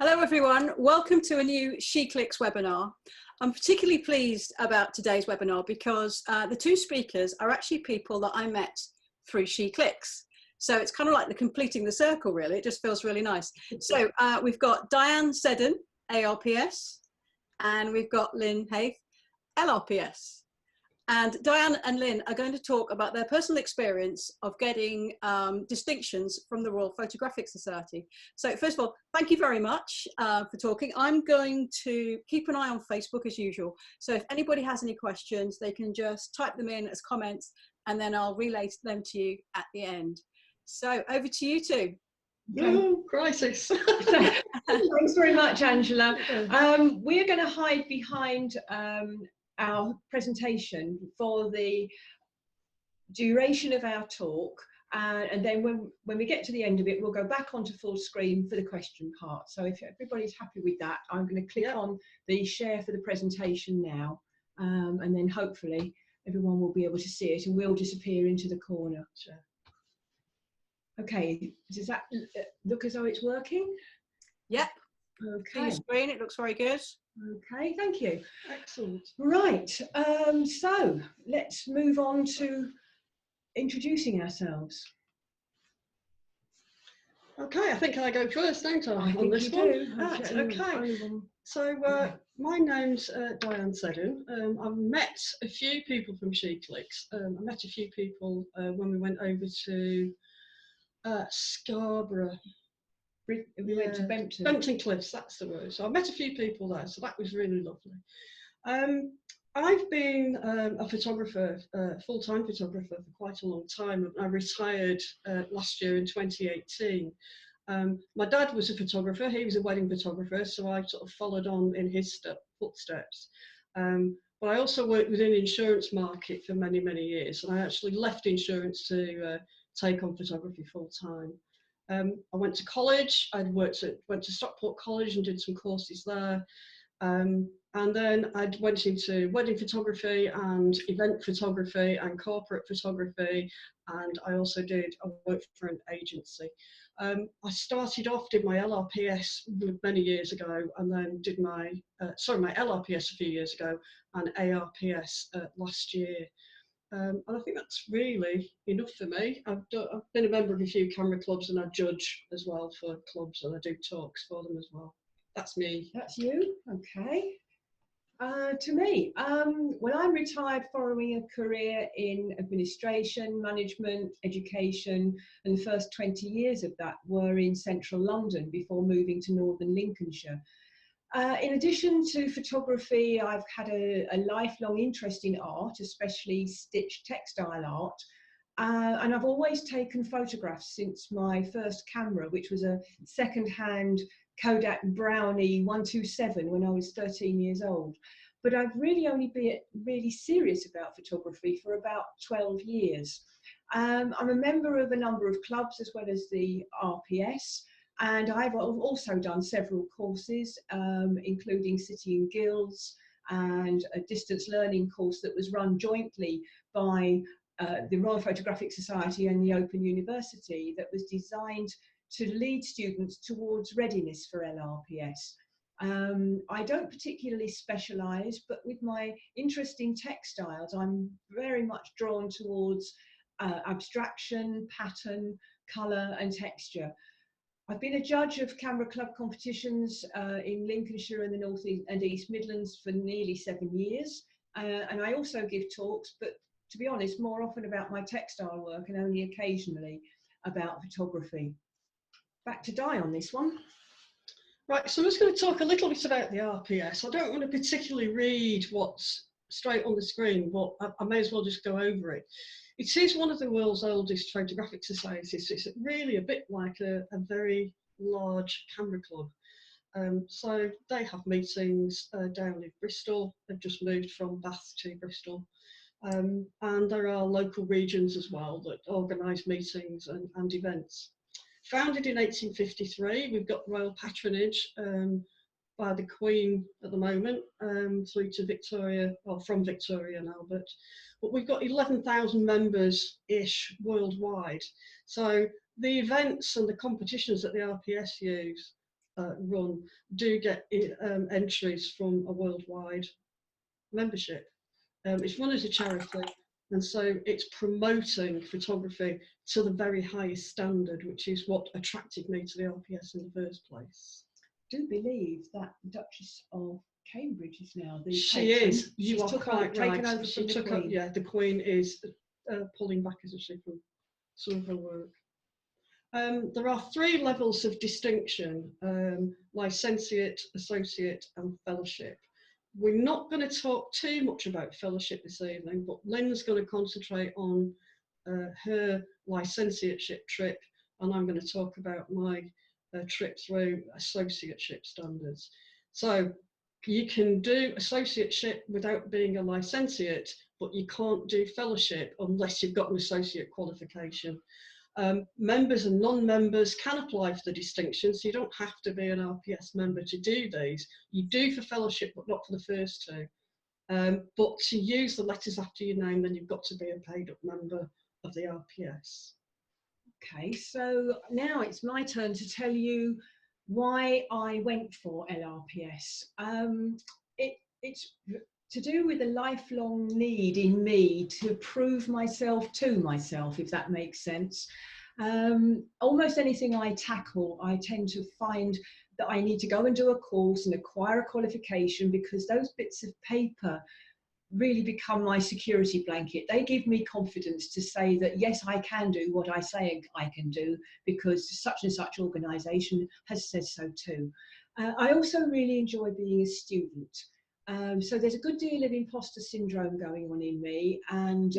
Hello everyone, welcome to a new SheClicks webinar. I'm particularly pleased about today's webinar because the two speakers are actually people that I met through SheClicks. So it's kind of like the completing the circle really, it just feels really nice. So we've got Diane Seddon, ARPS, and we've got Lynn, Haith, LRPS. And Diane and Lynn are going to talk about their personal experience of getting distinctions from the Royal Photographic Society. So first of all, thank you very much for talking. I'm going to keep an eye on Facebook as usual. So if anybody has any questions, they can just type them in as comments and then I'll relay them to you at the end. So over to you two. Oh, crisis. Thanks very much, Angela. We're going to hide behind our presentation for the duration of our talk, and then when we get to the end of it, we'll go back onto full screen for the question part. So if everybody's happy with that, I'm going to click on the share for the presentation now, and then hopefully everyone will be able to see it and we'll disappear into the corner. Sure. Okay, does that look as though it's working? Yep. Okay. See the screen, it looks very good. Okay, thank you. Excellent. Right, so let's move on to introducing ourselves. Okay, I think I go first, don't I? On this one. Right, okay. So my name's Diane Seddon. I've met a few people from SheClicks. I met a few people when we went over to Scarborough. We went to Bempton. Bempton Cliffs, that's the word. So I met a few people there, so that was really lovely. I've been a photographer, full-time photographer for quite a long time. I retired last year in 2018. My dad was a photographer, he was a wedding photographer, so I sort of followed on in his footsteps. But I also worked within the insurance market for many, many years, and I actually left insurance to take on photography full-time. I went to college. Went to Stockport College and did some courses there, and then I went into wedding photography and event photography and corporate photography, and I also worked for an agency. I started off, did my LRPS many years ago, and then did my LRPS a few years ago and ARPS last year. And I think that's really enough for me. I've been a member of a few camera clubs and I judge as well for clubs and I do talks for them as well. That's me. That's you, okay. To me, when I retired following a career in administration, management, education, and the first 20 years of that were in central London before moving to northern Lincolnshire. In addition to photography, I've had a lifelong interest in art, especially stitched textile art, and I've always taken photographs since my first camera, which was a second-hand Kodak Brownie 127 when I was 13 years old. But I've really only been really serious about photography for about 12 years. I'm a member of a number of clubs as well as the RPS. And I've also done several courses, including City and Guilds and a distance learning course that was run jointly by the Royal Photographic Society and the Open University that was designed to lead students towards readiness for LRPS. I don't particularly specialise, but with my interest in textiles, I'm very much drawn towards abstraction, pattern, colour and texture. I've been a judge of camera club competitions in Lincolnshire and the North and East Midlands for nearly 7 years. And I also give talks, but to be honest, more often about my textile work and only occasionally about photography. Back to Di on this one. Right, so I'm just going to talk a little bit about the RPS. I don't want to particularly read what's straight on the screen, but I may as well just go over it. It is one of the world's oldest photographic societies, so it's really a bit like a very large camera club. So they have meetings down in Bristol. They've just moved from Bath to Bristol. And there are local regions as well that organise meetings and events. Founded in 1853, we've got royal patronage by the Queen at the moment, through to Victoria, well, from Victoria and Albert. But we've got 11,000 members-ish worldwide. So the events and the competitions that the RPS use run do get entries from a worldwide membership. It's run as a charity, and so it's promoting photography to the very highest standard, which is what attracted me to the LRPS in the first place. I do believe that Duchess of Cambridge is now the She patron. is. You are quite right. Taken over from the Queen. Yeah, the Queen is pulling back, isn't she, from some of her work. There are 3 levels of distinction: licentiate, associate, and fellowship. We're not going to talk too much about fellowship this evening, but Lynn's going to concentrate on her licentiateship trip, and I'm going to talk about my trip through associateship standards. So you can do associateship without being a licentiate, but you can't do fellowship unless you've got an associate qualification. Members and non-members can apply for the distinction, so you don't have to be an RPS member to do these. You do for fellowship, but not for the first 2. But to use the letters after your name, then you've got to be a paid up member of the RPS. Okay, so now it's my turn to tell you why I went for LRPS. It's to do with a lifelong need in me to prove myself to myself, if that makes sense. Almost anything I tackle, I tend to find that I need to go and do a course and acquire a qualification, because those bits of paper really become my security blanket. They give me confidence to say that yes, I can do what I say I can do, because such and such organisation has said so too. I also really enjoy being a student. So there's a good deal of imposter syndrome going on in me, and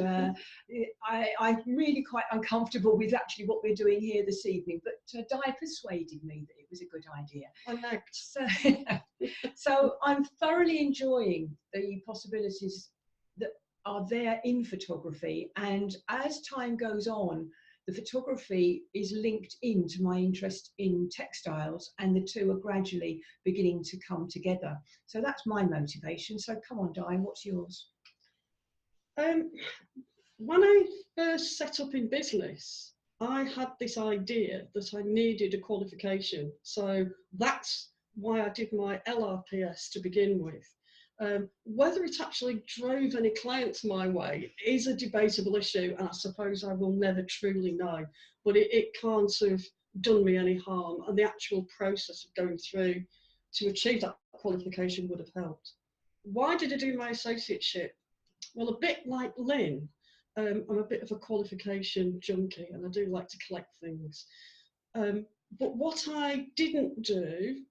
I'm really quite uncomfortable with actually what we're doing here this evening, but Di persuaded me that it was a good idea. So I'm thoroughly enjoying the possibilities that are there in photography, and as time goes on, the photography is linked into my interest in textiles, and the 2 are gradually beginning to come together. So that's my motivation. So come on, Diane, what's yours? When I first set up in business, I had this idea that I needed a qualification. So that's why I did my LRPS to begin with. Whether it actually drove any clients my way is a debatable issue, and I suppose I will never truly know, but it can't have done me any harm, and the actual process of going through to achieve that qualification would have helped. Why did I do my associateship? Well, a bit like Lynn, I'm a bit of a qualification junkie, and I do like to collect things. But what I didn't do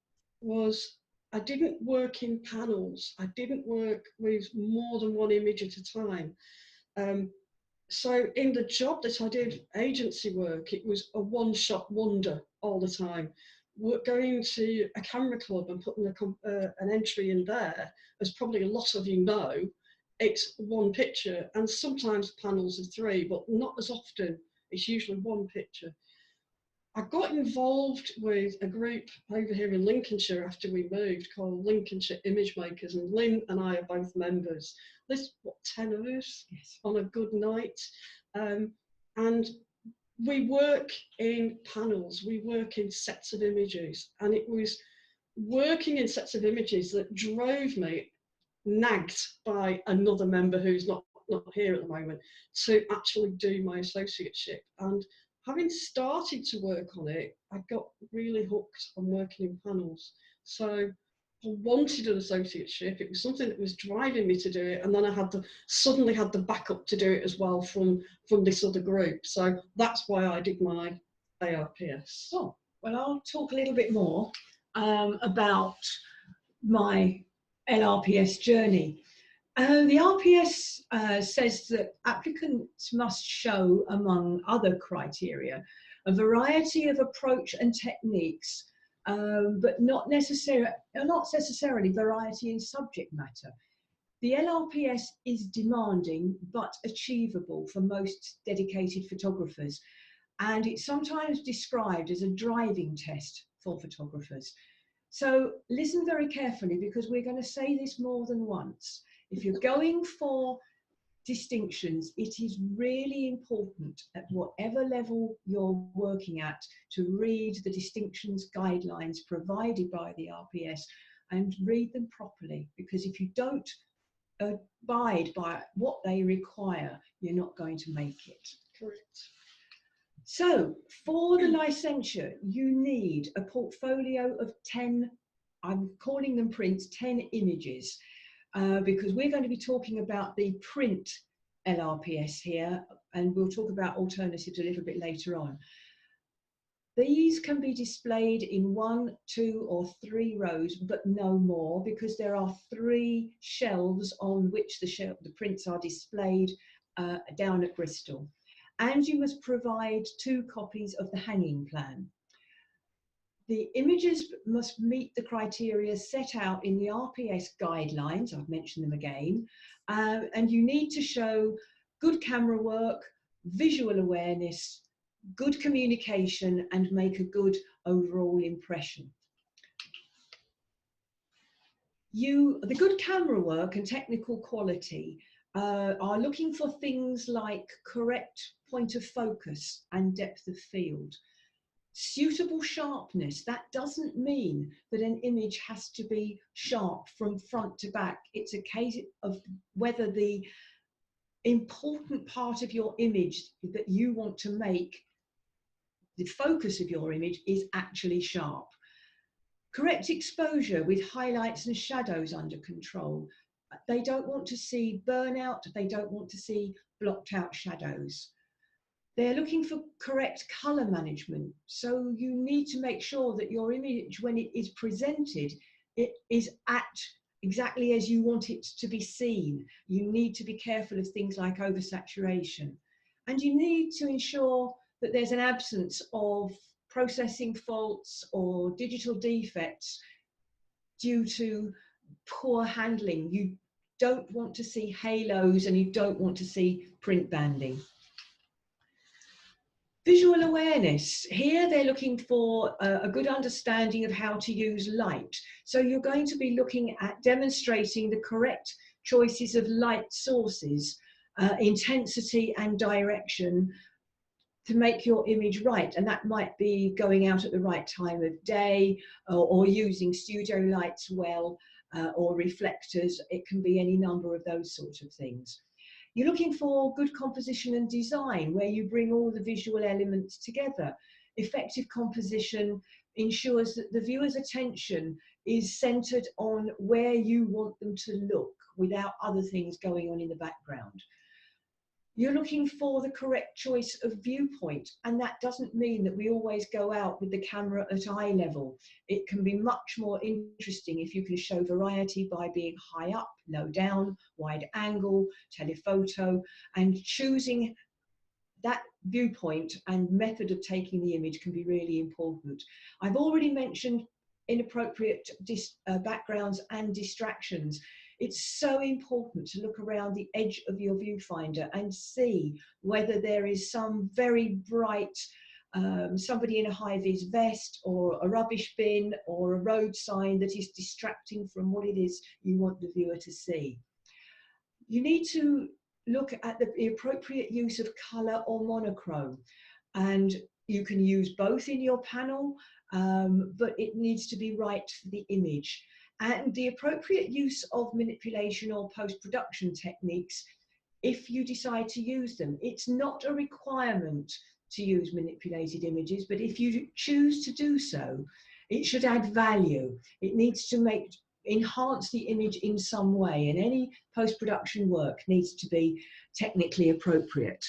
was I didn't work in panels. I didn't work with more than one image at a time. So in the job that I did, agency work, it was a one-shot wonder all the time. Going to a camera club and putting an entry in there, as probably a lot of you know, it's one picture, and sometimes panels of 3, but not as often. It's usually one picture. I got involved with a group over here in Lincolnshire after we moved called Lincolnshire Image Makers, and Lynn and I are both members. There's, what, 10 of us on a good night. And we work in panels, we work in sets of images, and it was working in sets of images that drove me, nagged by another member who's not here at the moment, to actually do my associateship. And having started to work on it, I got really hooked on working in panels. So I wanted an associateship. It was something that was driving me to do it, and then I suddenly had the backup to do it as well from this other group. So that's why I did my ARPS. Oh, well, I'll talk a little bit more about my LRPS journey. The RPS says that applicants must show, among other criteria, a variety of approach and techniques, but not necessarily variety in subject matter. The LRPS is demanding but achievable for most dedicated photographers, and it's sometimes described as a driving test for photographers. So listen very carefully, because we're going to say this more than once. If you're going for distinctions, it is really important at whatever level you're working at to read the distinctions guidelines provided by the RPS and read them properly, because if you don't abide by what they require, you're not going to make it. Correct. So for the licentiate, you need a portfolio of 10, I'm calling them prints, 10 images, because we're going to be talking about the print LRPS here, and we'll talk about alternatives a little bit later on. These can be displayed in 1, 2 or 3 rows, but no more, because there are 3 shelves on which the prints are displayed down at Bristol. And you must provide 2 copies of the hanging plan. The images must meet the criteria set out in the RPS guidelines, I've mentioned them again, and you need to show good camera work, visual awareness, good communication, and make a good overall impression. The good camera work and technical quality are looking for things like correct point of focus and depth of field. Suitable sharpness, that doesn't mean that an image has to be sharp from front to back. It's a case of whether the important part of your image that you want to make, the focus of your image, is actually sharp. Correct exposure with highlights and shadows under control. They don't want to see burnout, they don't want to see blocked out shadows. They're looking for correct colour management. So you need to make sure that your image, when it is presented, it is at exactly as you want it to be seen. You need to be careful of things like oversaturation. And you need to ensure that there's an absence of processing faults or digital defects due to poor handling. You don't want to see halos and you don't want to see print banding. Visual awareness. Here they're looking for a good understanding of how to use light. So you're going to be looking at demonstrating the correct choices of light sources, intensity and direction to make your image right. And that might be going out at the right time of day, or using studio lights well, or reflectors. It can be any number of those sorts of things. You're looking for good composition and design, where you bring all the visual elements together. Effective composition ensures that the viewer's attention is centered on where you want them to look without other things going on in the background. You're looking for the correct choice of viewpoint, and that doesn't mean that we always go out with the camera at eye level. It can be much more interesting if you can show variety by being high up, low down, wide angle, telephoto, and choosing that viewpoint and method of taking the image can be really important. I've already mentioned inappropriate backgrounds and distractions. It's so important to look around the edge of your viewfinder and see whether there is some very bright, somebody in a high-vis vest or a rubbish bin or a road sign that is distracting from what it is you want the viewer to see. You need to look at the appropriate use of colour or monochrome, and you can use both in your panel, but it needs to be right for the image. And the appropriate use of manipulation or post-production techniques, if you decide to use them. It's not a requirement to use manipulated images, but if you choose to do so, it should add value. It needs to enhance the image in some way, and any post-production work needs to be technically appropriate.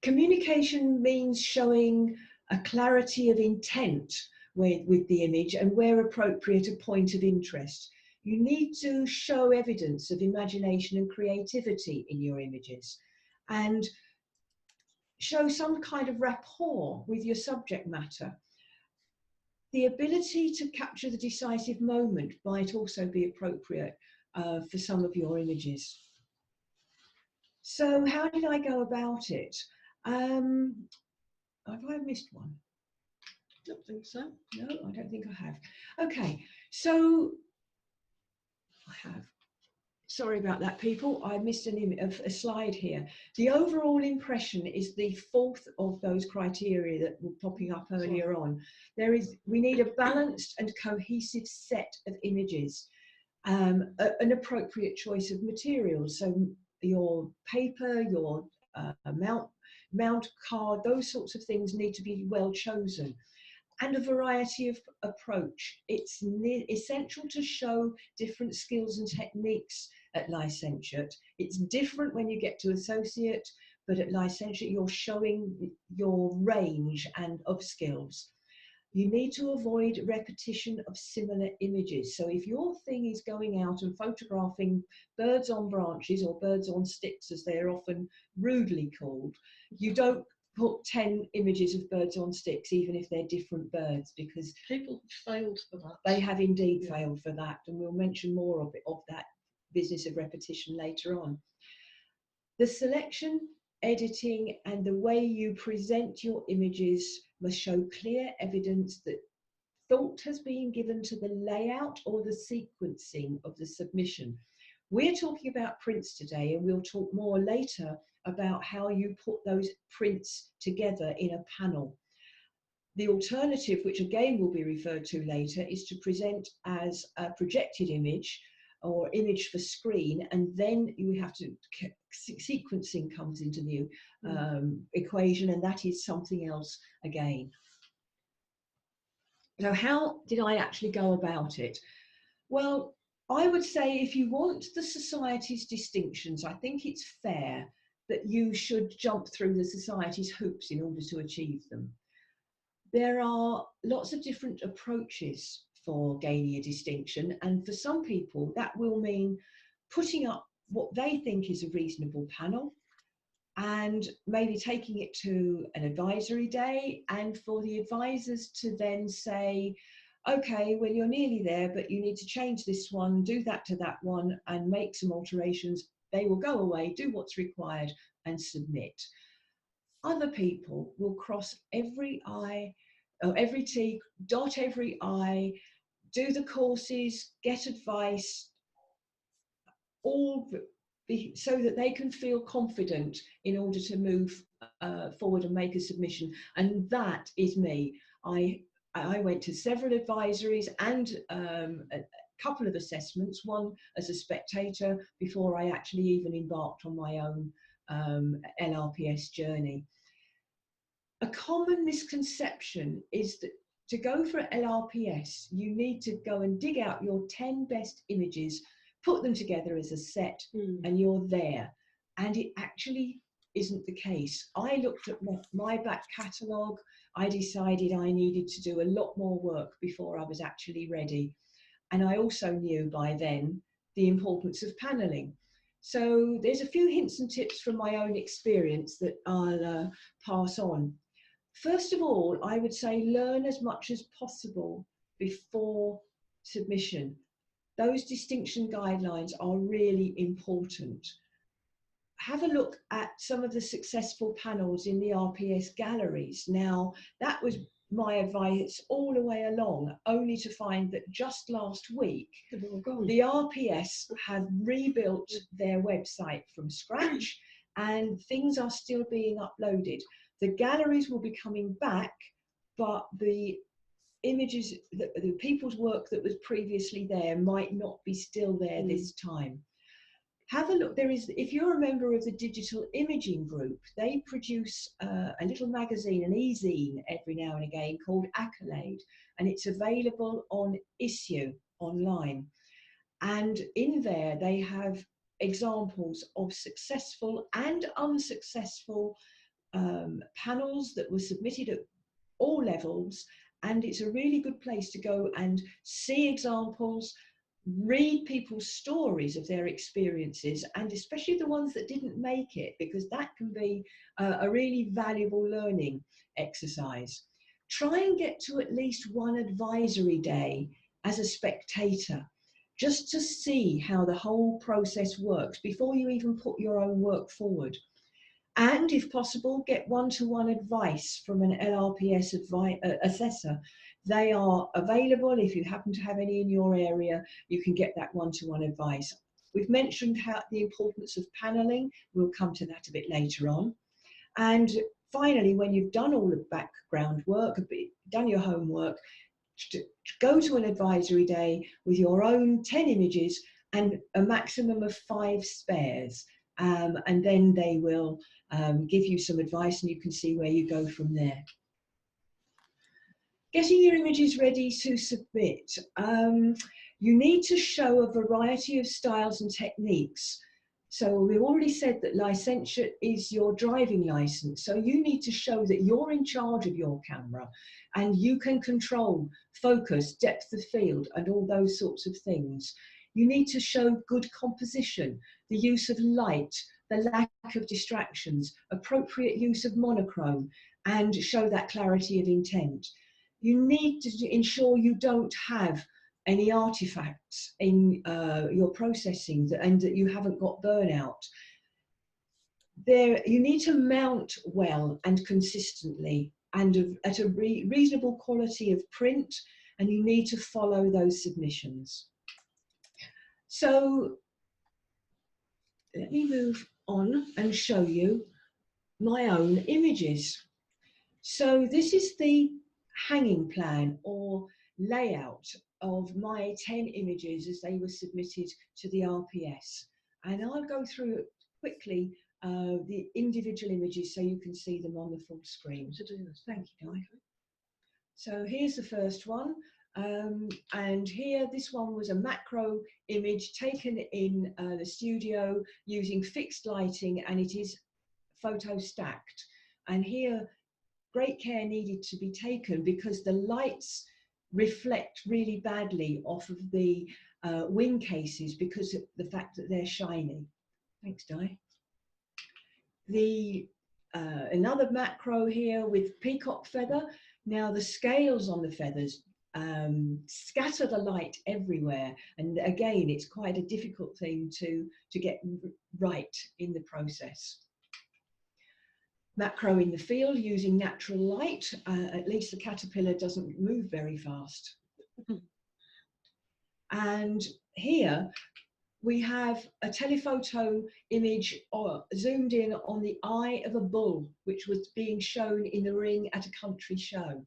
Communication means showing a clarity of intent with the image, and where appropriate, a point of interest. You need to show evidence of imagination and creativity in your images, and show some kind of rapport with your subject matter. The ability to capture the decisive moment might also be appropriate for some of your images. So how did I go about it? Have I missed one? I don't think so. No, I don't think I have. Okay, so I have. sorry about that, people. I missed a slide here. The overall impression is the fourth of those criteria that were popping up earlier on. We need a balanced and cohesive set of images, an appropriate choice of materials. So your paper, your mount card, those sorts of things need to be well chosen. And a variety of approach. It's essential to show different skills and techniques at licentiate. It's different when you get to associate, but at licentiate you're showing your range and of skills. You need to avoid repetition of similar images. So if your thing is going out and photographing birds on branches, or birds on sticks as they're often rudely called, you don't put 10 images of birds on sticks, even if they're different birds, because people failed for that. They have indeed failed for that, and we'll mention more of that business of repetition later on. The selection, editing, and the way you present your images must show clear evidence that thought has been given to the layout or the sequencing of the submission. We're talking about prints today, and we'll talk more later about how you put those prints together in a panel. The alternative, which again will be referred to later, is to present as a projected image or image for screen, and then you have to, sequencing comes into the equation, and that is something else again. So how did I actually go about it? Well, I would say if you want the Society's distinctions, I think it's fair that you should jump through the Society's hoops in order to achieve them. There are lots of different approaches for gaining a distinction, and for some people that will mean putting up what they think is a reasonable panel and maybe taking it to an advisory day, and for the advisors to then say, okay, well, you're nearly there, but you need to change this one, do that to that one, and make some alterations. They will go away, do what's required, and submit. Other people will cross every I, or every T, dot every I, do the courses, get advice, all so that they can feel confident in order to move forward and make a submission. And that is me. I went to several advisories and a couple of assessments, one as a spectator before I actually even embarked on my own LRPS journey. A common misconception is that to go for LRPS, you need to go and dig out your 10 best images, put them together as a set, and you're there. And it actually isn't the case. I looked at my back catalogue. I decided I needed to do a lot more work before I was actually ready. And I also knew by then the importance of panelling. So there's a few hints and tips from my own experience that I'll pass on. First of all, I would say learn as much as possible before submission. Those distinction guidelines are really important. Have a look at some of the successful panels in the RPS galleries. Now, that was my advice all the way along, only to find that just last week, the RPS have rebuilt their website from scratch, and things are still being uploaded. The galleries will be coming back, but the images, the people's work that was previously there might not be still there this time. Have a look. There is, if you're a member of the Digital Imaging Group, they produce a little magazine, an e-zine, every now and again called Accolade, and it's available on Issue online. And in there, they have examples of successful and unsuccessful panels that were submitted at all levels, and it's a really good place to go and see examples, read people's stories of their experiences, and especially the ones that didn't make it, because that can be a really valuable learning exercise. Try and get to at least one advisory day as a spectator, just to see how the whole process works before you even put your own work forward. And if possible, get one-to-one advice from an LRPS assessor. They are available. If you happen to have any in your area, you can get that one-to-one advice. We've mentioned the importance of panelling. We'll come to that a bit later on. And finally, when you've done all the background work, done your homework, to go to an advisory day with your own 10 images and a maximum of 5 spares. And then they will give you some advice and you can see where you go from there. Getting your images ready to submit. You need to show a variety of styles and techniques. So we've already said that licentiate is your driving license. So you need to show that you're in charge of your camera and you can control focus, depth of field, and all those sorts of things. You need to show good composition, the use of light, the lack of distractions, appropriate use of monochrome, and show that clarity of intent. You need to ensure you don't have any artifacts in your processing and that you haven't got burnout. You need to mount well and consistently and at a reasonable quality of print, and you need to follow those submissions. So let me move on and show you my own images. So this is the hanging plan or layout of my 10 images as they were submitted to the RPS. And I'll go through quickly the individual images so you can see them on the full screen. Thank you, Diane. So here's the first one. And here, this one was a macro image taken in the studio using fixed lighting, and it is photo stacked. And here, great care needed to be taken because the lights reflect really badly off of the wing cases because of the fact that they're shiny. Thanks, Di. Another macro here with peacock feather. Now the scales on the feathers scatter the light everywhere, and again it's quite a difficult thing to get right in the process. Macro in the field using natural light, at least the caterpillar doesn't move very fast. And here we have a telephoto image zoomed in on the eye of a bull, which was being shown in the ring at a country show.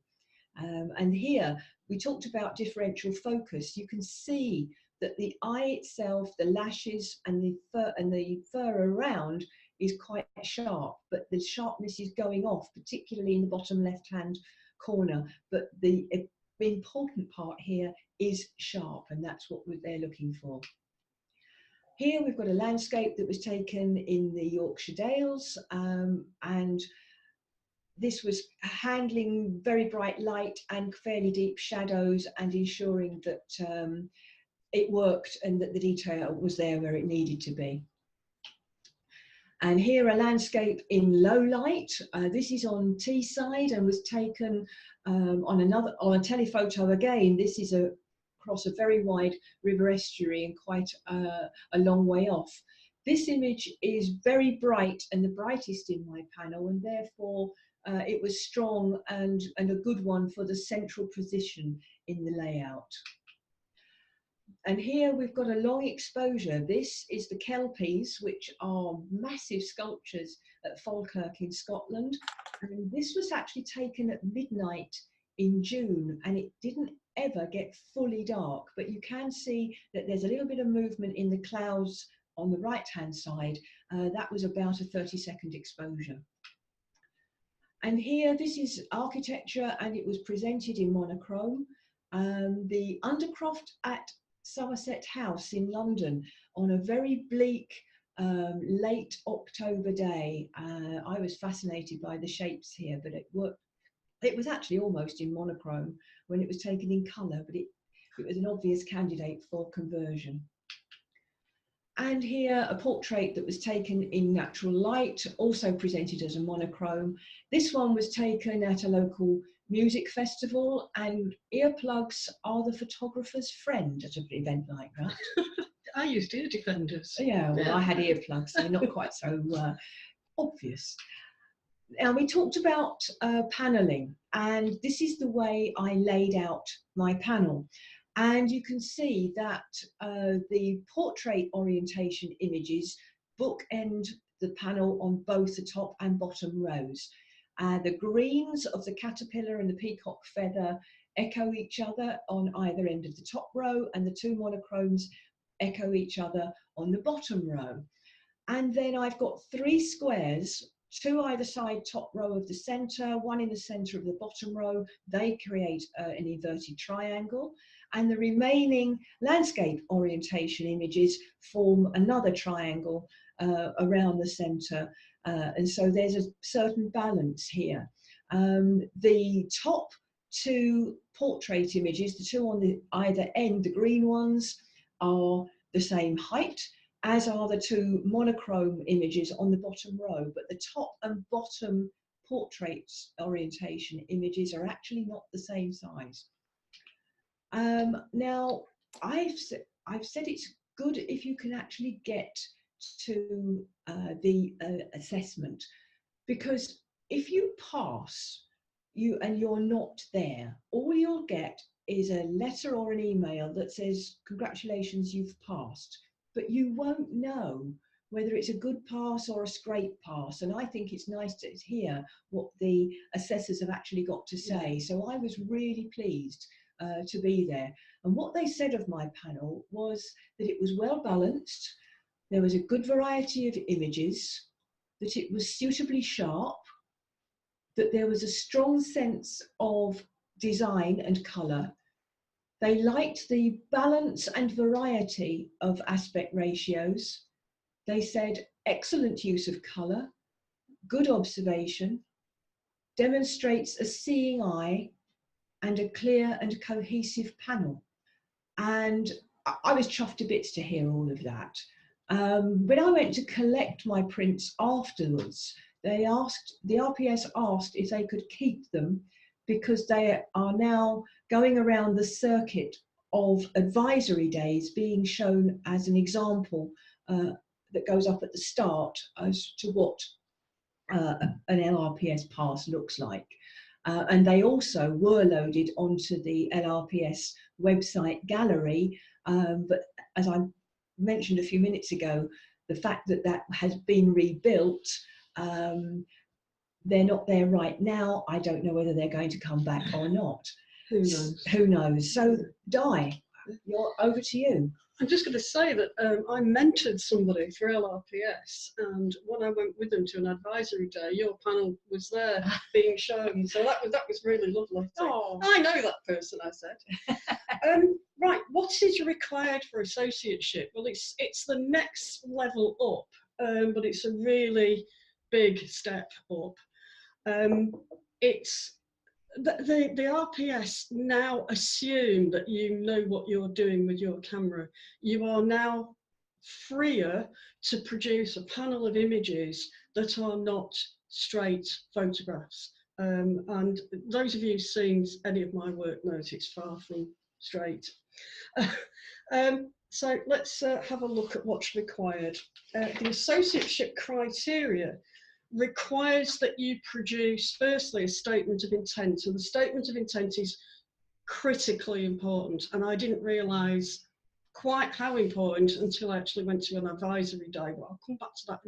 And here we talked about differential focus. You can see that the eye itself, the lashes and the fur around is quite sharp, but the sharpness is going off, particularly in the bottom left-hand corner. But the important part here is sharp, and that's what they're looking for. Here we've got a landscape that was taken in the Yorkshire Dales, and this was handling very bright light and fairly deep shadows and ensuring that it worked and that the detail was there where it needed to be. And here a landscape in low light. This is on Teesside and was taken on a telephoto again. This is across a very wide river estuary and quite a long way off. This image is very bright and the brightest in my panel, and therefore it was strong and a good one for the central position in the layout. And here we've got a long exposure. This is the Kelpies, which are massive sculptures at Falkirk in Scotland. And this was actually taken at midnight in June, and it didn't ever get fully dark, but you can see that there's a little bit of movement in the clouds on the right-hand side. That was about a 30-second exposure. And here, this is architecture, and it was presented in monochrome. The Undercroft at Somerset House in London on a very bleak late October day. I was fascinated by the shapes here, but it worked. It was actually almost in monochrome when it was taken in colour, but it was an obvious candidate for conversion. And here a portrait that was taken in natural light, also presented as a monochrome. This one was taken at a local music festival, and earplugs are the photographer's friend at an event like that. I used ear defenders. Yeah, well, I had earplugs, so not quite so obvious. Now, we talked about panelling, and this is the way I laid out my panel. And you can see that the portrait orientation images bookend the panel on both the top and bottom rows. The greens of the caterpillar and the peacock feather echo each other on either end of the top row, and the two monochromes echo each other on the bottom row. And then I've got 3 squares, 2 either side top row of the center, 1 in the center of the bottom row. They create an inverted triangle, and the remaining landscape orientation images form another triangle around the center. And so there's a certain balance here. The top 2 portrait images, the 2 on the either end, the green ones, are the same height, as are the 2 monochrome images on the bottom row, but the top and bottom portrait orientation images are actually not the same size. Now, I've said it's good if you can actually get to the assessment, because if you pass and you're not there, all you'll get is a letter or an email that says, congratulations, you've passed, but you won't know whether it's a good pass or a scrape pass. And I think it's nice to hear what the assessors have actually got to say. So I was really pleased to be there. And what they said of my panel was that it was well balanced, there was a good variety of images, that it was suitably sharp, that there was a strong sense of design and colour. They liked the balance and variety of aspect ratios. They said excellent use of colour, good observation, demonstrates a seeing eye, and a clear and cohesive panel. And I was chuffed to bits to hear all of that. When I went to collect my prints afterwards, the RPS asked if they could keep them, because they are now going around the circuit of advisory days being shown as an example that goes up at the start as to what an LRPS pass looks like. And they also were loaded onto the LRPS website gallery. But as I mentioned a few minutes ago, the fact that that has been rebuilt, they're not there right now. I don't know whether they're going to come back or not. Who knows? Who knows? So, Di, you're over to you. I'm just going to say that I mentored somebody for LRPS, and when I went with them to an advisory day, your panel was there being shown. So that was really lovely. So I know that person, I said. Right, what is required for associateship? Well, it's the next level up, but it's a really big step up. It's the RPS now assume that you know what you're doing with your camera. You are now freer to produce a panel of images that are not straight photographs. And those of you who've seen any of my work know it's far from straight. So let's have a look at what's required. The associateship criteria requires that you produce, firstly, a statement of intent. So the statement of intent is critically important, and I didn't realise quite how important until I actually went to an advisory day, but I'll come back to that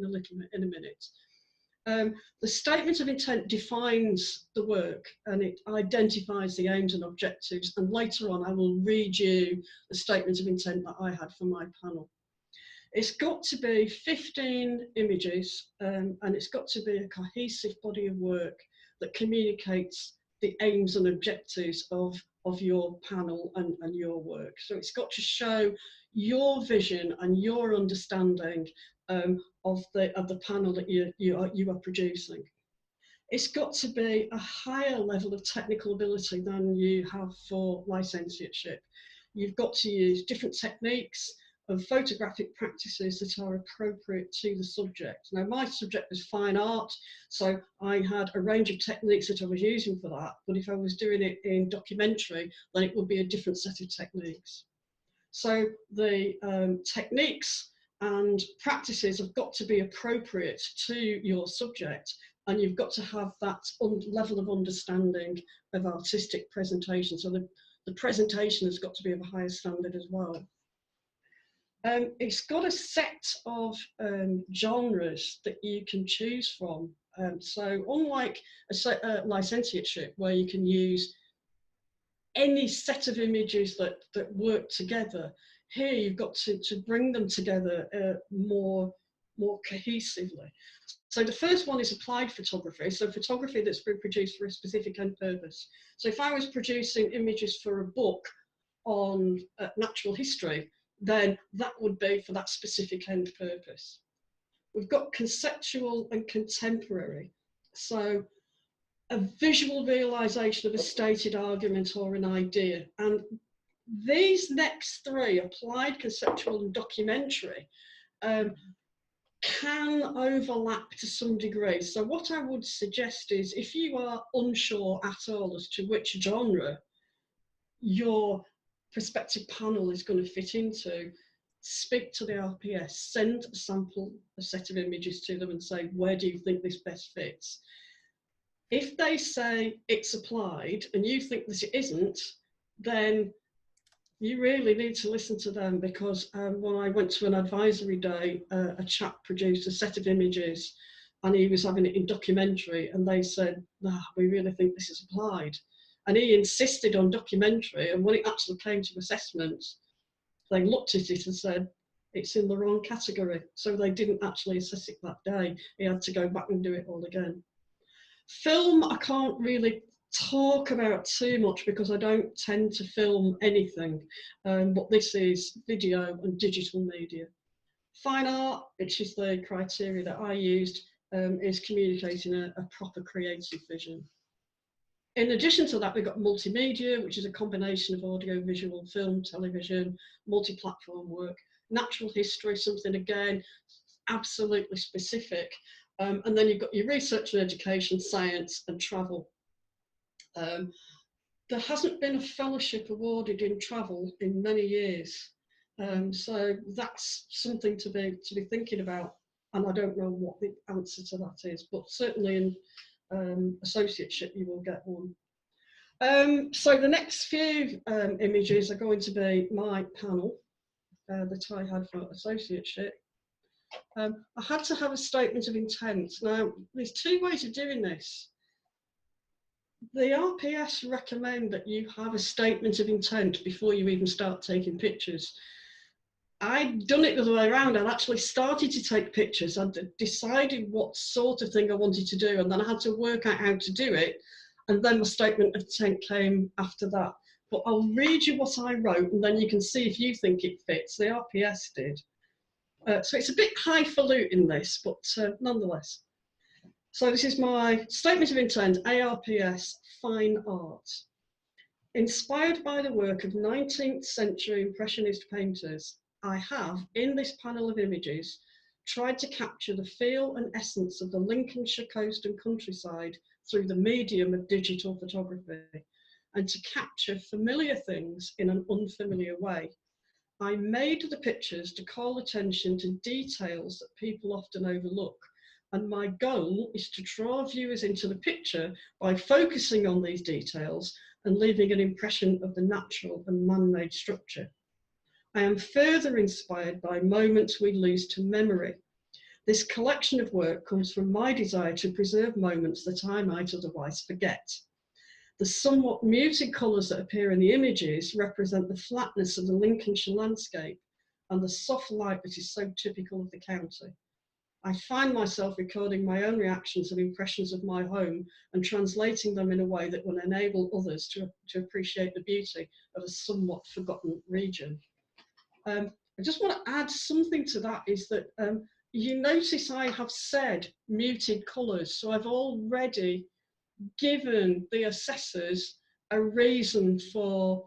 in a minute. The statement of intent defines the work, and it identifies the aims and objectives, and later on I will read you the statement of intent that I had for my panel. It's got to be 15 images, and it's got to be a cohesive body of work that communicates the aims and objectives of your panel and your work. So it's got to show your vision and your understanding of the panel that you are producing. It's got to be a higher level of technical ability than you have for licentiateship. You've got to use different techniques of photographic practices that are appropriate to the subject. Now, my subject was fine art, so I had a range of techniques that I was using for that, but if I was doing it in documentary, then it would be a different set of techniques. So the techniques and practices have got to be appropriate to your subject, and you've got to have that level of understanding of artistic presentation. So the presentation has got to be of a higher standard as well. It's got a set of genres that you can choose from. So unlike a licentiateship, where you can use any set of images that work together, here you've got to bring them together more cohesively. So the first one is applied photography, so photography that's been produced for a specific end purpose. So if I was producing images for a book on natural history, then that would be for that specific end purpose. We've got conceptual and contemporary. So a visual realisation of a stated argument or an idea. And these next three, applied, conceptual and documentary, can overlap to some degree. So what I would suggest is, if you are unsure at all as to which genre your prospective panel is going to fit into, speak to the RPS, send a set of images to them and say, where do you think this best fits? If they say it's applied and you think that it isn't, then you really need to listen to them, because when I went to an advisory day, a chap produced a set of images and he was having it in documentary, and they said, nah, we really think this is applied. And he insisted on documentary, and when it actually came to assessment, they looked at it and said, it's in the wrong category. So they didn't actually assess it that day. He had to go back and do it all again. Film, I can't really talk about too much because I don't tend to film anything, but this is video and digital media. Fine art, which is the criteria that I used, is communicating a proper creative vision. In addition to that, we've got multimedia, which is a combination of audio, visual, film, television, multi-platform work. Natural history, something again absolutely specific. And then you've got your research and education, science and travel. There hasn't been a fellowship awarded in travel in many years. So that's something to be thinking about. And I don't know what the answer to that is, but certainly in associateship you will get one. So the next few images are going to be my panel that I had for associateship. I had to have a statement of intent. Now, there's two ways of doing this. The RPS recommend that you have a statement of intent before you even start taking pictures. I'd done it the other way around. I'd actually started to take pictures. I'd decided what sort of thing I wanted to do, and then I had to work out how to do it. And then my statement of intent came after that. But I'll read you what I wrote, and then you can see if you think it fits. The RPS did. So it's a bit highfalutin this, but nonetheless. So this is my statement of intent, ARPS, fine art. Inspired by the work of 19th century Impressionist painters, I have, in this panel of images, tried to capture the feel and essence of the Lincolnshire coast and countryside through the medium of digital photography, and to capture familiar things in an unfamiliar way. I made the pictures to call attention to details that people often overlook, and my goal is to draw viewers into the picture by focusing on these details and leaving an impression of the natural and man-made structure. I am further inspired by moments we lose to memory. This collection of work comes from my desire to preserve moments that I might otherwise forget. The somewhat muted colours that appear in the images represent the flatness of the Lincolnshire landscape and the soft light that is so typical of the county. I find myself recording my own reactions and impressions of my home and translating them in a way that will enable others to appreciate the beauty of a somewhat forgotten region. I just want to add something to that, is that you notice I have said muted colours, so I've already given the assessors a reason for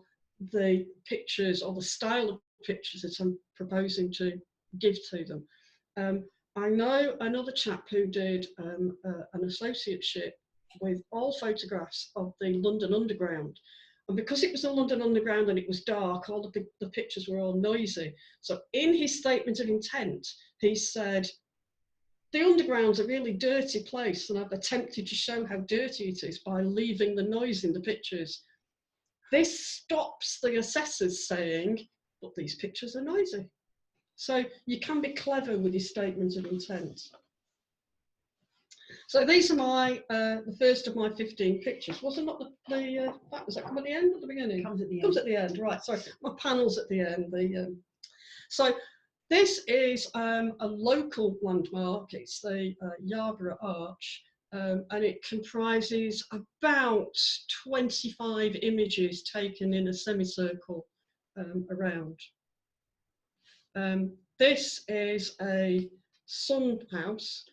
the pictures or the style of pictures that I'm proposing to give to them. I know another chap who did an associateship with all photographs of the London Underground. And because it was the London Underground and it was dark, all the pictures were all noisy. So in his statement of intent, he said, the Underground's a really dirty place, and I've attempted to show how dirty it is by leaving the noise in the pictures. this stops the assessors saying, but these pictures are noisy. So you can be clever with your statement of intent. So these are my the first of my 15 pictures. Was it not that was that come at the end or the beginning? Comes at the end. Comes at the end, right? Sorry, my panel's at the end. So this is a local landmark. It's the Yarborough Arch, and it comprises about 25 images taken in a semicircle around. This is a sun house.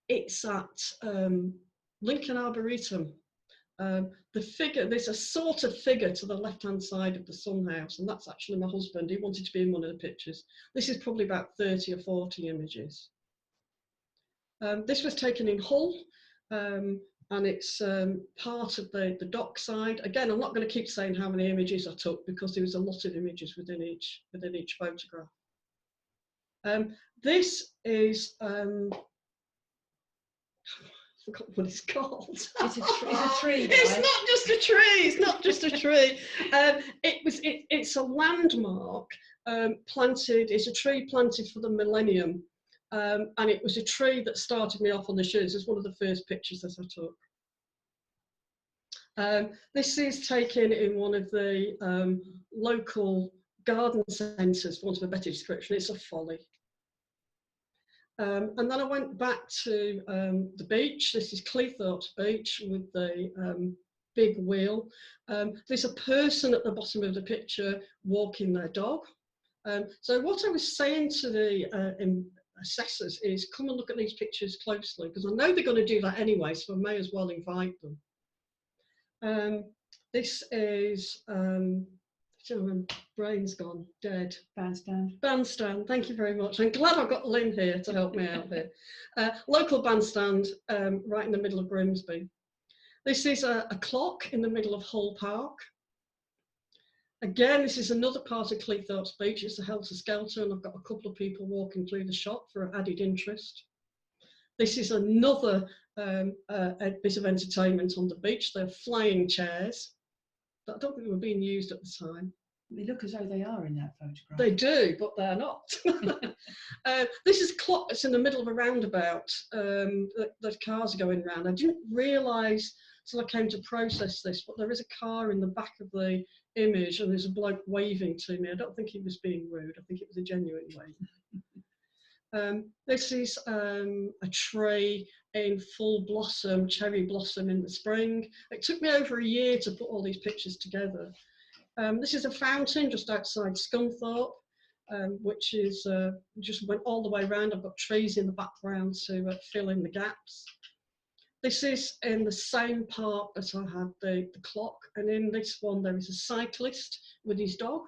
It's at Lincoln Arboretum. The figure, there's a sort of figure to the left-hand side of the sun house, and that's actually my husband. He wanted to be in one of the pictures. This is probably about 30 or 40 images. This was taken in Hull, and it's part of the dockside. Again, I'm not going to keep saying how many images I took because there was a lot of images within each photograph. This is I forgot what it's called. It's a tree. It's not just a tree. It's not just a tree. It's a landmark planted. It's a tree planted for the millennium, and it was a tree that started me off on the shoes. It's one of the first pictures that I took. This is taken in one of the local garden centres, for want of a better description. It's a folly. And then I went back to the beach. This is Cleethorpes Beach with the big wheel. There's a person at the bottom of the picture walking their dog. So what I was saying to the assessors is, come and look at these pictures closely, because I know they're going to do that anyway, so I may as well invite them. This is, my brain's gone dead. Bandstand. Bandstand, thank you very much. I'm glad I've got Lynn here to help me out here. Local bandstand right in the middle of Grimsby. This is a clock in the middle of Hull Park. Again, this is another part of Cleethorpes Beach. It's a helter-skelter, and I've got a couple of people walking through the shop for added interest. This is another bit of entertainment on the beach. They're flying chairs. I don't think they were being used at the time. They look as though they are in that photograph. They do, but they're not. This is a clock that's in the middle of a roundabout that cars are going round. I didn't realise till I came to process this, but there is a car in the back of the image and there's a bloke waving to me. I don't think he was being rude. I think it was a genuine wave. This is a tree in full blossom, cherry blossom in the spring. It took me over a year to put all these pictures together. This is a fountain just outside Scunthorpe, which is just went all the way around. I've got trees in the background to fill in the gaps. This is in the same park that I had the clock, and in this one there is a cyclist with his dog.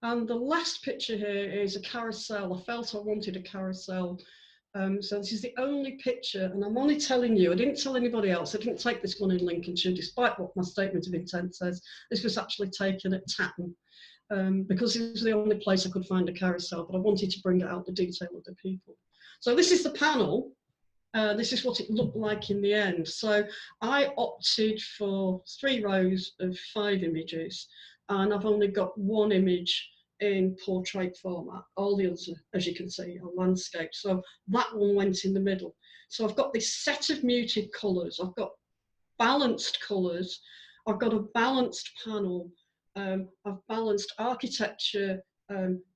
And the last picture here is a carousel. I felt I wanted a carousel. So this is the only picture, and I'm only telling you, I didn't tell anybody else. I didn't take this one in Lincolnshire, despite what my statement of intent says. This was actually taken at Tatton, because it was the only place I could find a carousel, but I wanted to bring out the detail of the people. So this is the panel. This is what it looked like in the end. So I opted for 3 rows of 5 images, and I've only got 1 image in portrait format. All the others, as you can see, are landscape. So that one went in the middle. So I've got this set of muted colours. I've got balanced colours. I've got a balanced panel. I've balanced architecture,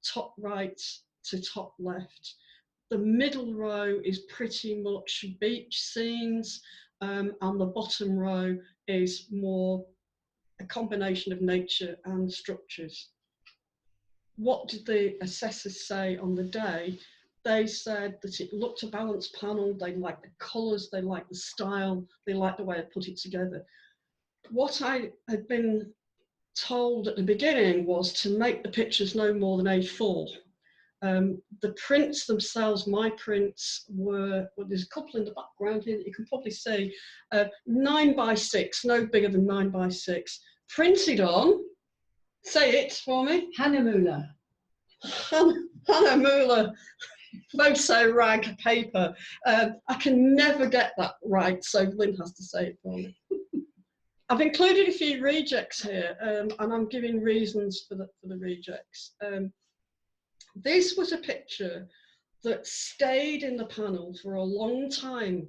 top right to top left. The middle row is pretty much beach scenes, and the bottom row is more a combination of nature and structures. What did the assessors say on the day? They said that it looked a balanced panel, they liked the colours, they liked the style, they liked the way I put it together. What I had been told at the beginning was to make the pictures no more than A4. The prints themselves, my prints were, well, there's a couple in the background here that you can probably see, 9x6, no bigger than 9x6, printed on, say it for me. Hahnemühle. Hahnemühle photo rag paper. I can never get that right, so Lynn has to say it for me. I've included a few rejects here, and I'm giving reasons for the rejects. This was a picture that stayed in the panel for a long time,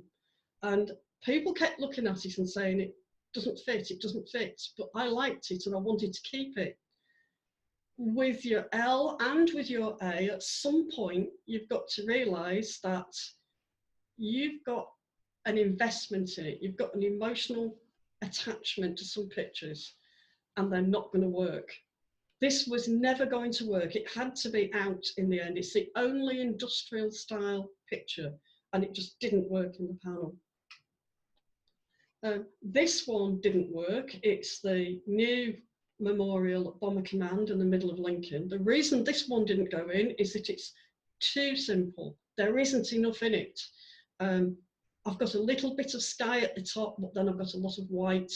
and people kept looking at it and saying it doesn't fit, but I liked it and I wanted to keep it. With your L and with your A, at some point you've got to realise that you've got an investment in it, you've got an emotional attachment to some pictures, and they're not going to work. This was never going to work. It had to be out in the end. It's the only industrial style picture, and it just didn't work in the panel. This one didn't work. It's the new memorial at Bomber Command in the middle of Lincoln. The reason this one didn't go in is that it's too simple. There isn't enough in it. I've got a little bit of sky at the top, but then I've got a lot of white.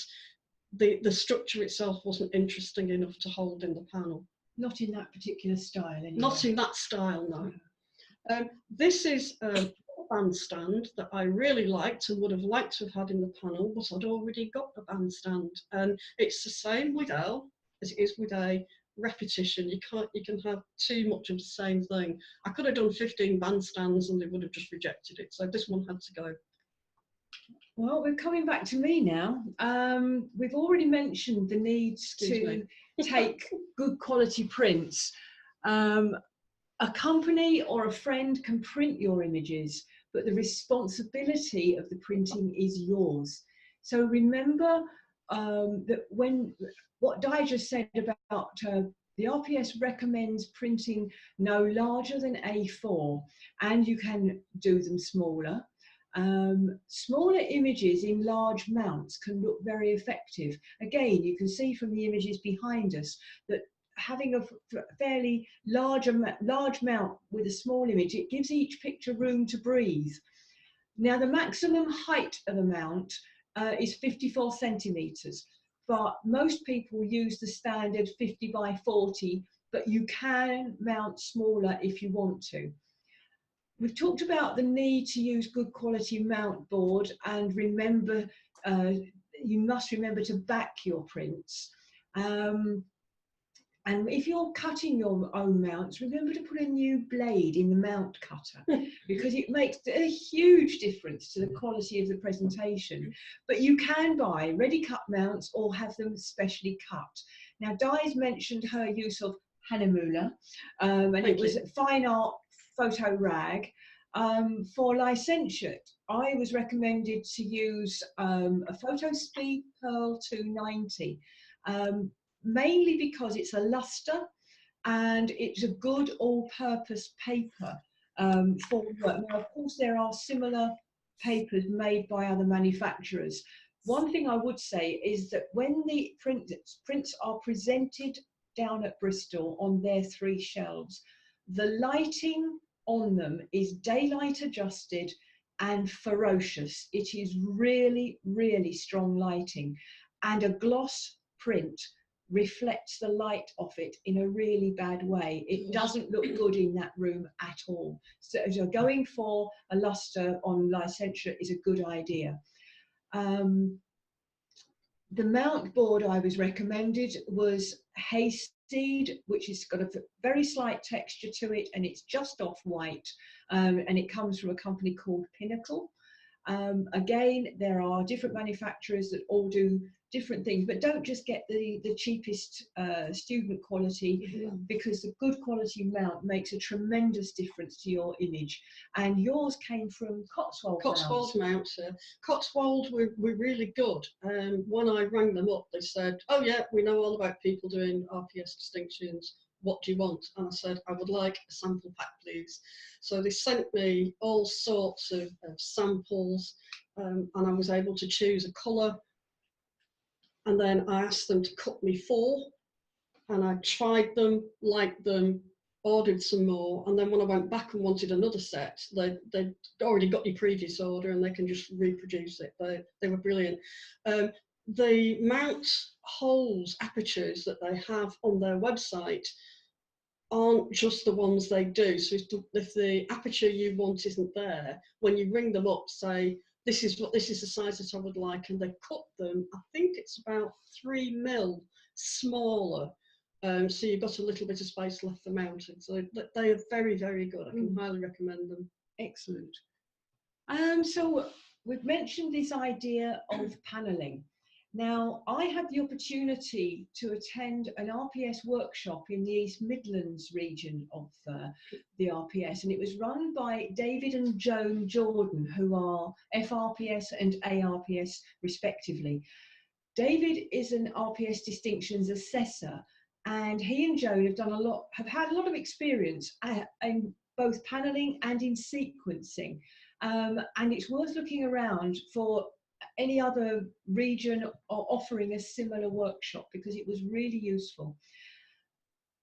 The structure itself wasn't interesting enough to hold in the panel. Not in that particular style, anyway. Not in that style, no. This is a bandstand that I really liked and would have liked to have had in the panel, but I'd already got a bandstand. And it's the same with L as it is with A. Repetition. You can have too much of the same thing. I could have done 15 bandstands and they would have just rejected it. So this one had to go. Well, we're coming back to me now. We've already mentioned the needs to take good quality prints. A company or a friend can print your images, but the responsibility of the printing is yours. So remember that what Di just said about the RPS recommends printing no larger than A4, and you can do them smaller. Smaller images in large mounts can look very effective. Again, you can see from the images behind us that having a fairly large mount with a small image, it gives each picture room to breathe. Now, the maximum height of a mount is 54 centimetres, but most people use the standard 50 by 40, but you can mount smaller if you want to. We've talked about the need to use good quality mount board, and remember, you must remember to back your prints. And if you're cutting your own mounts, remember to put a new blade in the mount cutter, because it makes a huge difference to the quality of the presentation. But you can buy ready cut mounts or have them specially cut. Now, Di's mentioned her use of Hahnemuller, and it was fine art photo rag. For licentiate, I was recommended to use a Photo Speed Pearl 290. Mainly because it's a luster and it's a good all-purpose paper for work. Now, of course, there are similar papers made by other manufacturers. One thing I would say is that when the prints are presented down at Bristol on their 3 shelves, the lighting on them is daylight adjusted and ferocious. It is really, really strong lighting, and a gloss print reflects the light off it in a really bad way. It doesn't look good in that room at all. So going for a luster on licentiate is a good idea. The mount board I was recommended was Haith, which has got a very slight texture to it, and it's just off white, and it comes from a company called Pinnacle. Again, there are different manufacturers that all do different things, but don't just get the cheapest student quality, because the good quality mount makes a tremendous difference to your image. And yours came from Cotswold mounts. Cotswold were really good. When I rang them up, they said, oh yeah, we know all about people doing RPS distinctions. What do you want? And I said, I would like a sample pack, please. So they sent me all sorts of samples, and I was able to choose a colour. And then I asked them to cut me 4, and I tried them, liked them, ordered some more. And then when I went back and wanted another set, they'd already got your previous order and they can just reproduce it. They were brilliant. The mount holes, apertures that they have on their website aren't just the ones they do. So if the aperture you want isn't there, when you ring them up, say, this is the size that I would like, and they cut them, I think it's about 3 mil smaller, so you've got a little bit of space left for mounting. So they are very, very good. I can highly recommend them. Excellent. So we've mentioned this idea of panelling. Now, I had the opportunity to attend an RPS workshop in the East Midlands region of the RPS, and it was run by David and Joan Jordan, who are FRPS and ARPS respectively. David is an RPS distinctions assessor, and he and Joan have had a lot of experience in both panelling and in sequencing. And it's worth looking around for any other region or offering a similar workshop, because it was really useful.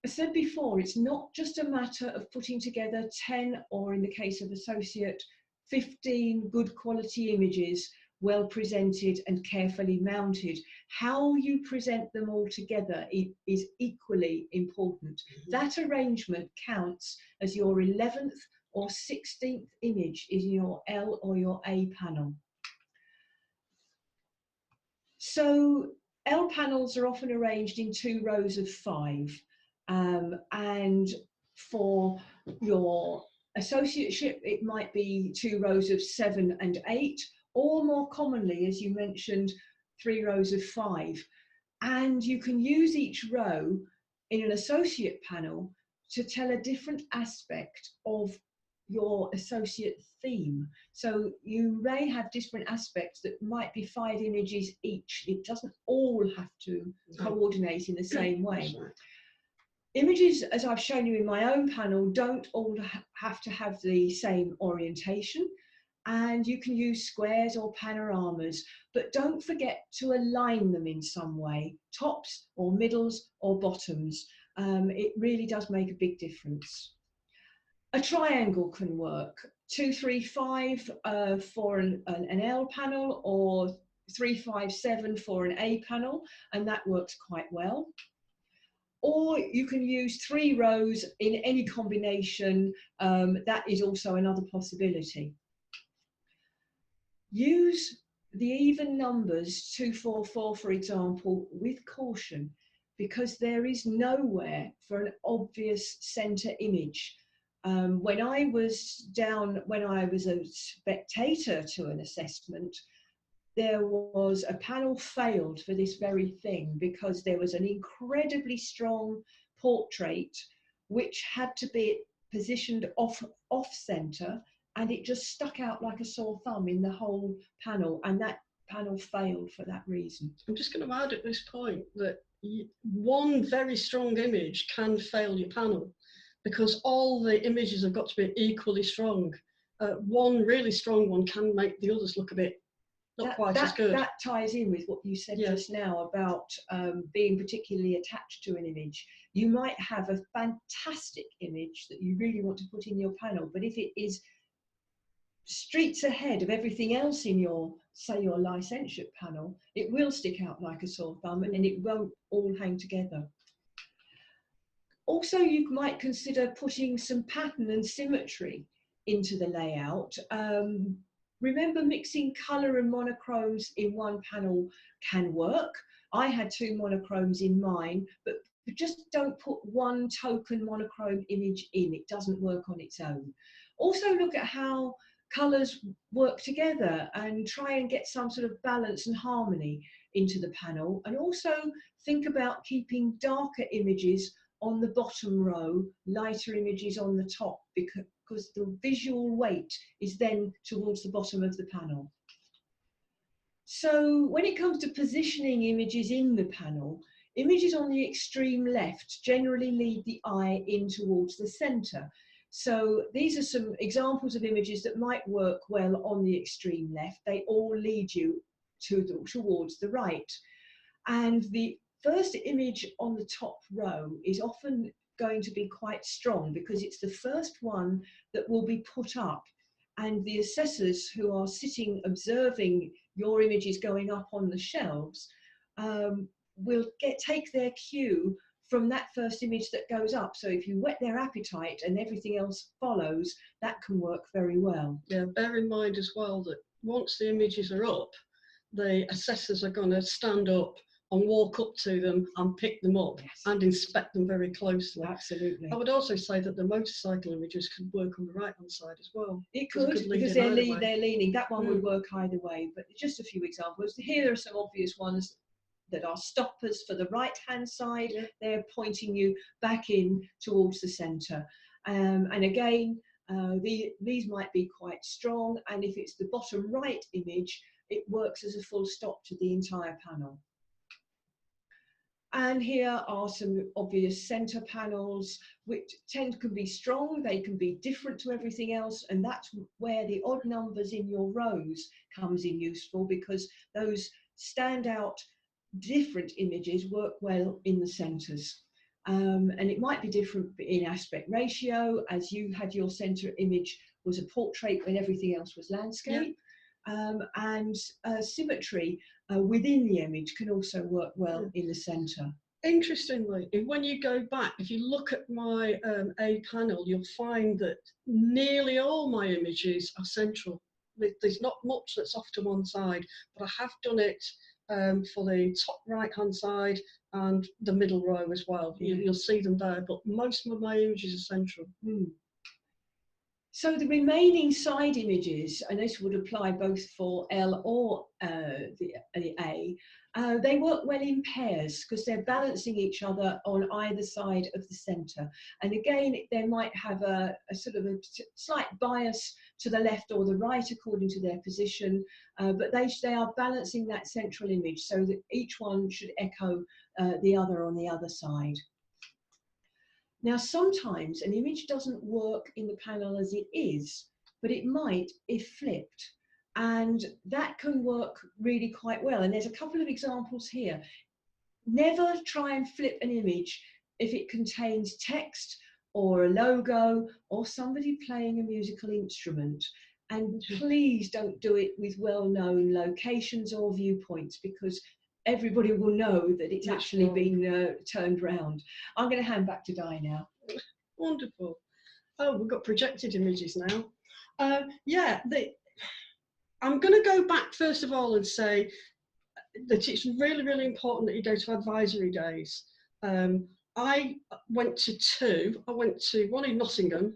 I said before, it's not just a matter of putting together 10, or in the case of Associate, 15 good quality images, well presented and carefully mounted. How you present them all together is equally important. That arrangement counts as your 11th or 16th image in your L or your A panel. So L panels are often arranged in 2 rows of 5, and for your associateship it might be 2 rows of 7 and 8, or more commonly, as you mentioned, 3 rows of 5. And you can use each row in an associate panel to tell a different aspect of your associate theme. So you may have different aspects that might be 5 images each. It doesn't all have to coordinate in the same way. Images, as I've shown you in my own panel, don't all have to have the same orientation, and you can use squares or panoramas, but don't forget to align them in some way, tops or middles or bottoms. It really does make a big difference. A triangle can work, 2, 3, 5 for an L panel, or 3, 5, 7 for an A panel, and that works quite well. Or you can use 3 rows in any combination. That is also another possibility. Use the even numbers 2, 4, 4, for example, with caution, because there is nowhere for an obvious center image. When I was a spectator to an assessment, there was a panel failed for this very thing, because there was an incredibly strong portrait which had to be positioned off center, and it just stuck out like a sore thumb in the whole panel, and that panel failed for that reason. I'm just going to add at this point that one very strong image can fail your panel, because all the images have got to be equally strong. One really strong one can make the others look a bit not quite as good. That ties in with what you said just now about being particularly attached to an image. You might have a fantastic image that you really want to put in your panel, but if it is streets ahead of everything else in your, say, your licentiate panel, it will stick out like a sore thumb, and it won't all hang together. Also, you might consider putting some pattern and symmetry into the layout. Remember, mixing colour and monochromes in one panel can work. I had 2 monochromes in mine, but just don't put one token monochrome image in. It doesn't work on its own. Also, look at how colours work together and try and get some sort of balance and harmony into the panel. And also think about keeping darker images on the bottom row, lighter images on the top, because the visual weight is then towards the bottom of the panel. So when it comes to positioning images in the panel, images on the extreme left generally lead the eye in towards the centre. So these are some examples of images that might work well on the extreme left. They all lead you towards the right. And the first image on the top row is often going to be quite strong, because it's the first one that will be put up, and the assessors who are sitting observing your images going up on the shelves will take their cue from that first image that goes up. So if you whet their appetite and everything else follows, that can work very well. Yeah, bear in mind as well that once the images are up, the assessors are going to stand up and walk up to them and pick them up. Yes. And inspect them very closely. Absolutely. I would also say that the motorcycle images could work on the right hand side as well. It could, because they're leaning. That one would work either way. But just a few examples. Here are some obvious ones that are stoppers for the right hand side. Yeah. They're pointing you back in towards the centre. And again, these might be quite strong. And if it's the bottom right image, it works as a full stop to the entire panel. And here are some obvious centre panels, which can be strong, they can be different to everything else, and that's where the odd numbers in your rows comes in useful, because those standout different images work well in the centres. And it might be different in aspect ratio, as you had your centre image was a portrait when everything else was landscape. Yeah. And symmetry within the image can also work well in the centre. Interestingly, when you go back, if you look at my A panel, you'll find that nearly all my images are central. There's not much that's off to one side, but I have done it for the top right hand side and the middle row as well. You'll see them there, but most of my images are central. So the remaining side images, and this would apply both for L or the A, they work well in pairs because they're balancing each other on either side of the centre. And again, they might have a sort of a slight bias to the left or the right according to their position, but they are balancing that central image so that each one should echo the other on the other side. Now, sometimes an image doesn't work in the panel as it is, but it might if flipped. And that can work really quite well. And there's a couple of examples here. Never try and flip an image if it contains text or a logo or somebody playing a musical instrument. And please don't do it with well-known locations or viewpoints, because everybody will know that it's actually been turned round. I'm going to hand back to Diane now. Wonderful. Oh, we've got projected images now. I'm going to go back first of all and say that it's really, really important that you go to advisory days. I went to two. I went to one in Nottingham,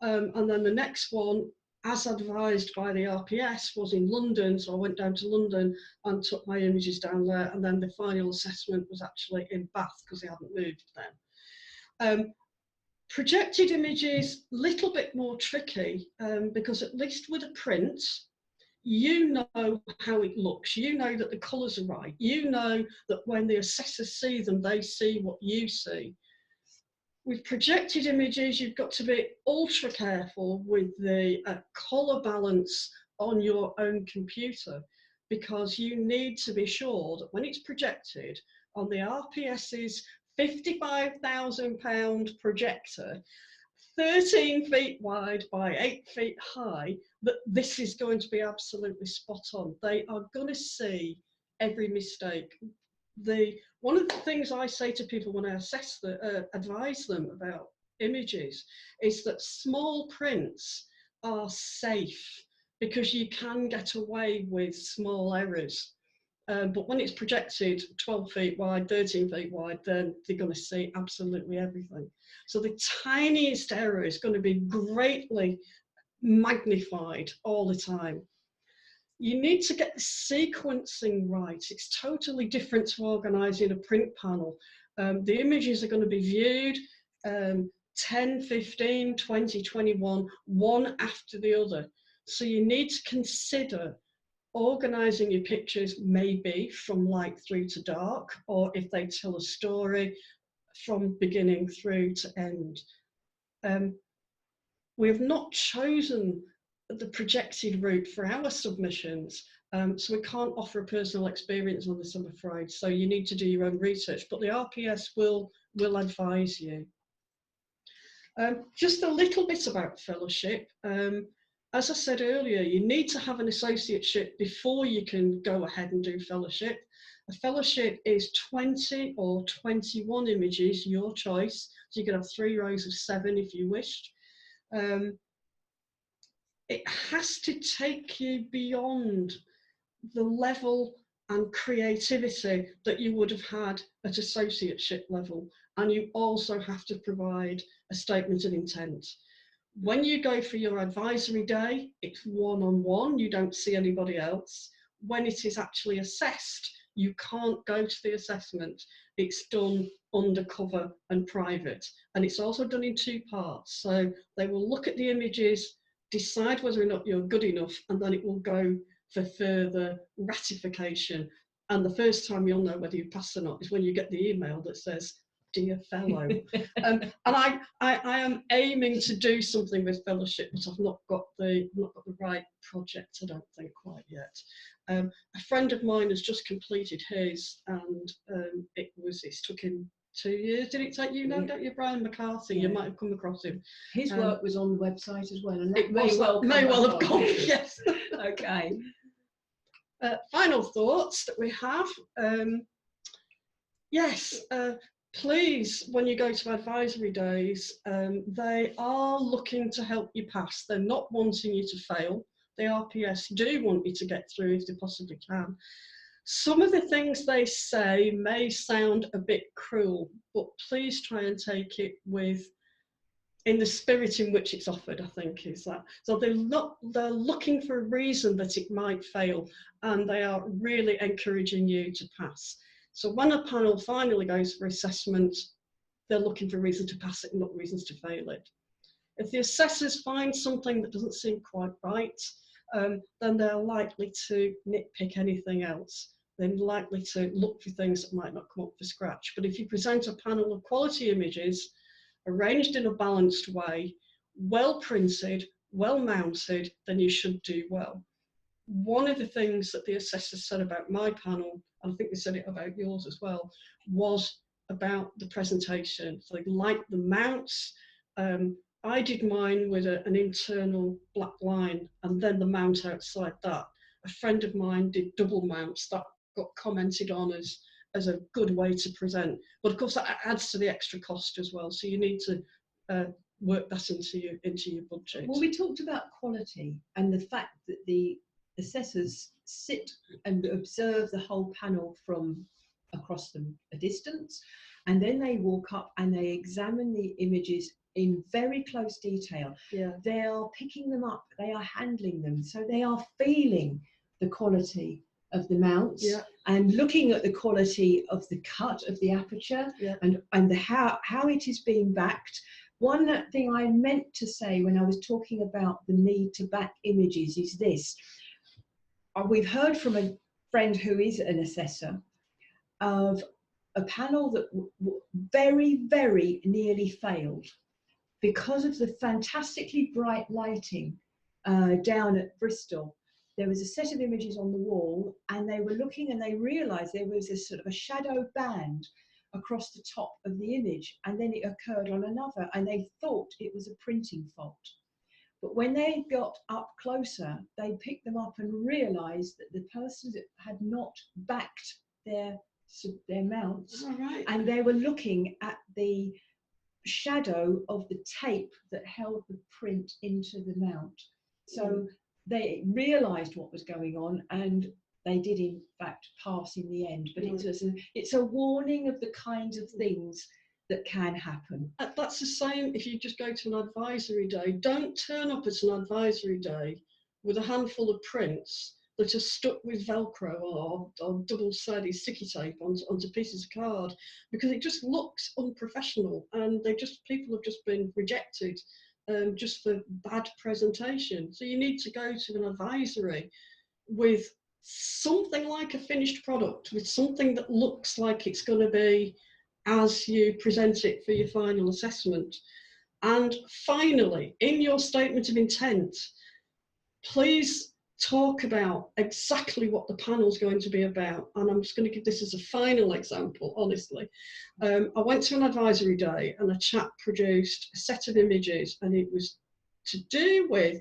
and then the next one, as advised by the RPS, was in London. So I went down to London and took my images down there. And then the final assessment was actually in Bath because they hadn't moved then. Projected images, little bit more tricky because at least with a print, you know how it looks. You know that the colours are right. You know that when the assessors see them, they see what you see. With projected images, you've got to be ultra careful with the colour balance on your own computer, because you need to be sure that when it's projected on the RPS's £55,000 projector, 13 feet wide by 8 feet high, that this is going to be absolutely spot on. They are going to see every mistake. One of the things I say to people when I advise them about images is that small prints are safe because you can get away with small errors. But when it's projected 12 feet wide, 13 feet wide, then they're going to see absolutely everything. So the tiniest error is going to be greatly magnified all the time. You need to get the sequencing right. It's totally different to organising a print panel. The images are going to be viewed 10, 15, 20, 21, one after the other. So you need to consider organising your pictures maybe from light through to dark, or if they tell a story, from beginning through to end. We have not chosen the projected route for our submissions, so we can't offer a personal experience on this, I'm afraid. So you need to do your own research, but the RPS will advise you. Just a little bit about fellowship. As I said earlier, you need to have an associateship before you can go ahead and do fellowship. A fellowship is 20 or 21 images, your choice. So you can have 3 rows of 7 if you wished. it has to take you beyond the level and creativity that you would have had at associateship level. And you also have to provide a statement of intent. When you go for your advisory day, it's one-on-one, you don't see anybody else. When it is actually assessed, you can't go to the assessment. It's done undercover and private. And it's also done in 2 parts. So they will look at the images, decide whether or not you're good enough, and then it will go for further ratification. And the first time you'll know whether you pass or not is when you get the email that says, "Dear fellow." And I am aiming to do something with fellowship, but I've not got the right project, I don't think, quite yet. A friend of mine has just completed his, and it took him 2 years. Did it take you? No, don't you? Brian McCarthy, you might have come across him. His work was on the website as well, and that it may well have gone. Yes. Okay. Final thoughts that we have. Yes, please, when you go to advisory days, they are looking to help you pass. They're not wanting you to fail. The RPS do want you to get through if they possibly can. Some of the things they say may sound a bit cruel, but please try and take it in the spirit in which it's offered, I think, is that. So they're looking for a reason that it might fail, and they are really encouraging you to pass. So when a panel finally goes for assessment, they're looking for a reason to pass it, not reasons to fail it. If the assessors find something that doesn't seem quite right, then they're likely to nitpick anything else. They're likely to look for things that might not come up for scratch. But if you present a panel of quality images, arranged in a balanced way, well printed, well mounted, then you should do well. One of the things that the assessors said about my panel, and I think they said it about yours as well, was about the presentation. So they liked the mounts. I did mine with an internal black line and then the mount outside that. A friend of mine did double mounts that got commented on as a good way to present. But of course that adds to the extra cost as well. So you need to work that into your budget. Well, we talked about quality and the fact that the assessors sit and observe the whole panel from across a distance, and then they walk up and they examine the images in very close detail. Yeah. They are picking them up, they are handling them, so they are feeling the quality of the mounts, yeah, and looking at the quality of the cut of the aperture, yeah, and how it is being backed. One thing I meant to say when I was talking about the need to back images is this. We've heard from a friend who is an assessor of a panel that very, very nearly failed because of the fantastically bright lighting down at Bristol. There was a set of images on the wall, and they were looking and they realised there was a sort of a shadow band across the top of the image, and then it occurred on another, and they thought it was a printing fault. But when they got up closer, they picked them up and realised that the person had not backed their mounts, and they were looking at the shadow of the tape that held the print into the mount. So they realised what was going on, and they did in fact pass in the end. But it's a warning of the kinds of things that can happen. That's the same if you just go to an advisory day. Don't turn up at an advisory day with a handful of prints that are stuck with Velcro or double-sided sticky tape onto pieces of card, because it just looks unprofessional, and people have just been rejected just for bad presentation. So you need to go to an advisory with something like a finished product, with something that looks like it's going to be as you present it for your final assessment. And finally, in your statement of intent, please talk about exactly what the panel's going to be about. And I'm just going to give this as a final example, honestly. I went to an advisory day and a chap produced a set of images, and it was to do with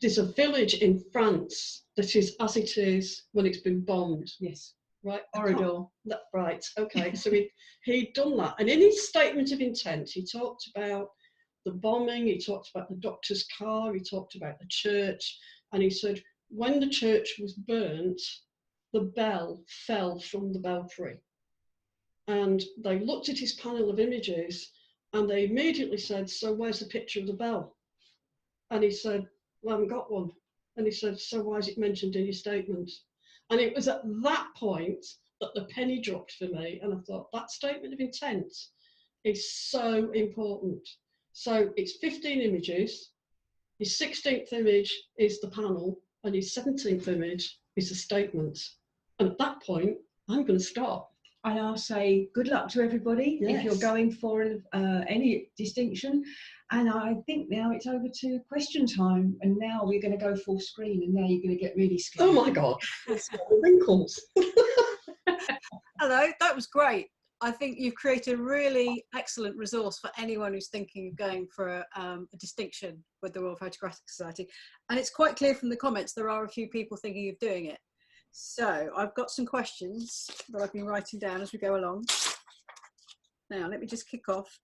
there's a village in France that is as it is when it's been bombed. Yes. Right, Orador. Right, okay. So he'd done that, and in his statement of intent, he talked about the bombing, he talked about the doctor's car, he talked about the church, and he said when the church was burnt, the bell fell from the belfry. And they looked at his panel of images and they immediately said, so where's the picture of the bell? And he said, well, I haven't got one. And he said, so why is it mentioned in your statement? And it was at that point that the penny dropped for me. And I thought, that statement of intent is so important. So it's 15 images. His 16th image is the panel, and his 17th image is the statement. And at that point, I'm going to stop. And I'll say good luck to everybody if you're going for any distinction. And I think now it's over to question time. And now we're going to go full screen, and now you're going to get really scared. Oh my God, that's wrinkles. Hello, that was great. I think you've created a really excellent resource for anyone who's thinking of going for a distinction with the Royal Photographic Society. And it's quite clear from the comments there are a few people thinking of doing it. So I've got some questions that I've been writing down as we go along. Now, let me just kick off.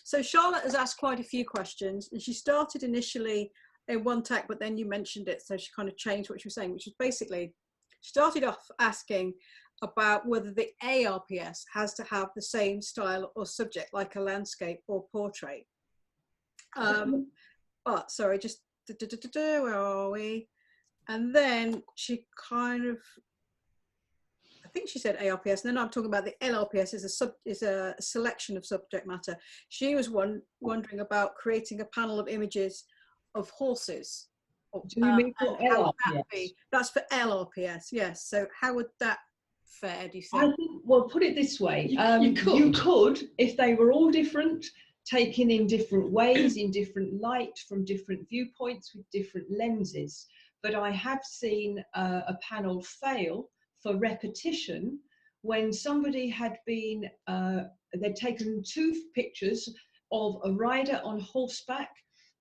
So Charlotte has asked quite a few questions, and she started initially in one tack, but then you mentioned it, so she kind of changed what she was saying, which was basically, she started off asking about whether the ARPS has to have the same style or subject like a landscape or portrait. But sorry, just where are we? And then she kind of, I think she said ARPS, and then I'm talking about the LRPS is a selection of subject matter. She was wondering about creating a panel of images of horses. Do you mean for LRPS? That's for LRPS, yes. So how would that fare, do you think? I think, well, put it this way. You could, if they were all different, taken in different ways, in different light, from different viewpoints, with different lenses. But I have seen a panel fail for repetition when somebody had been, they'd taken 2 pictures of a rider on horseback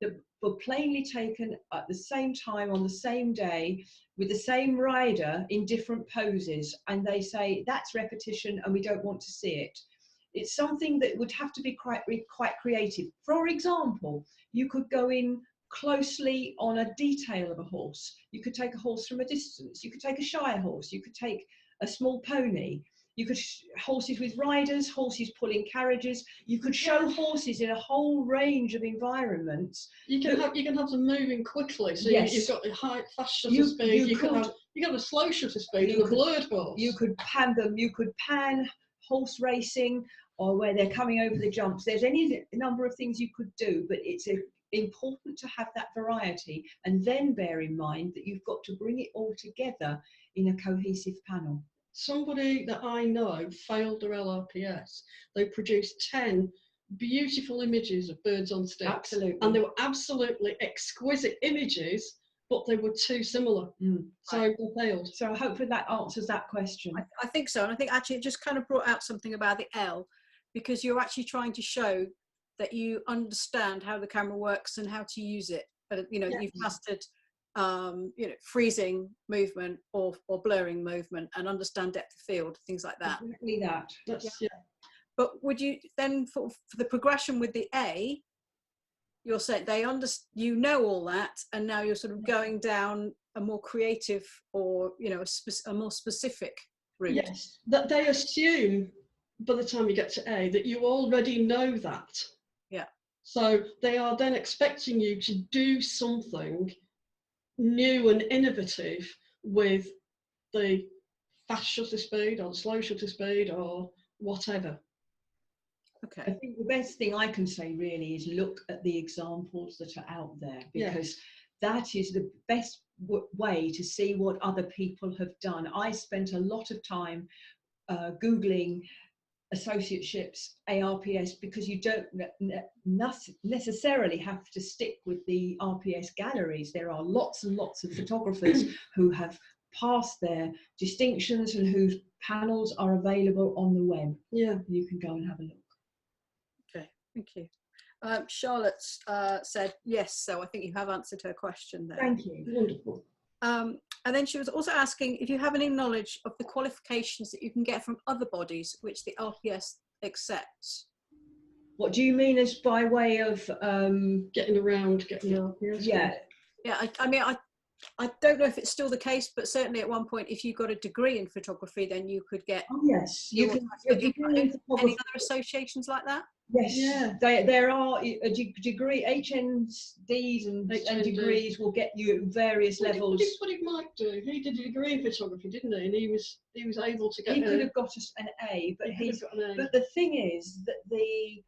that were plainly taken at the same time on the same day with the same rider in different poses. And they say that's repetition and we don't want to see it. It's something that would have to be quite creative. For example, you could go in closely on a detail of a horse. You could take a horse from a distance. You could take a shire horse. You could take a small pony. You could horses with riders, horses pulling carriages. You could show horses in a whole range of environments. You can have them moving quickly. So yes. You've got the fast shutter speed. You can have a slow shutter speed and a blurred horse. You could pan them. You could pan horse racing, or where they're coming over the jumps. There's any number of things you could do, but it's important to have that variety, and then bear in mind that you've got to bring it all together in a cohesive panel. Somebody that I know failed their LRPS. They produced 10 beautiful images of birds on sticks. Absolutely. And they were absolutely exquisite images, but they were too similar. So they failed. So hopefully that answers that question. I think so. And I think actually it just kind of brought out something about the L, because you're actually trying to show that you understand how the camera works and how to use it. But yes. You've mastered freezing movement or blurring movement, and understand depth of field, things like that. Exactly that. Yeah. But would you then, for the progression with the A, you're saying you know all that, and now you're sort of going down a more creative or a more specific route. Yes, that they assume by the time you get to A that you already know that. Yeah. So they are then expecting you to do something new and innovative with the fast shutter speed or the slow shutter speed or whatever. Okay. I think the best thing I can say really is look at the examples that are out there, because that is the best way to see what other people have done. I spent a lot of time Googling associateships, ARPS, because you don't necessarily have to stick with the RPS galleries. There are lots and lots of photographers who have passed their distinctions and whose panels are available on the web. Yeah, you can go and have a look. Okay, thank you. Charlotte said yes, so I think you have answered her question there. Thank you. Wonderful. And then she was also asking if you have any knowledge of the qualifications that you can get from other bodies which the LPS accepts. What do you mean as by way of getting around, getting the RPS? yeah. Yeah, I mean, I don't know if it's still the case, but certainly at one point, if you got a degree in photography, then you could get. Oh yes, you can. Any other associations like that? Yes, yeah. There are a degree, HNDs and degrees will get you various levels. What did Mike do? He did a degree in photography, didn't he? And he was able to get. He could have got an A, but But the thing is that the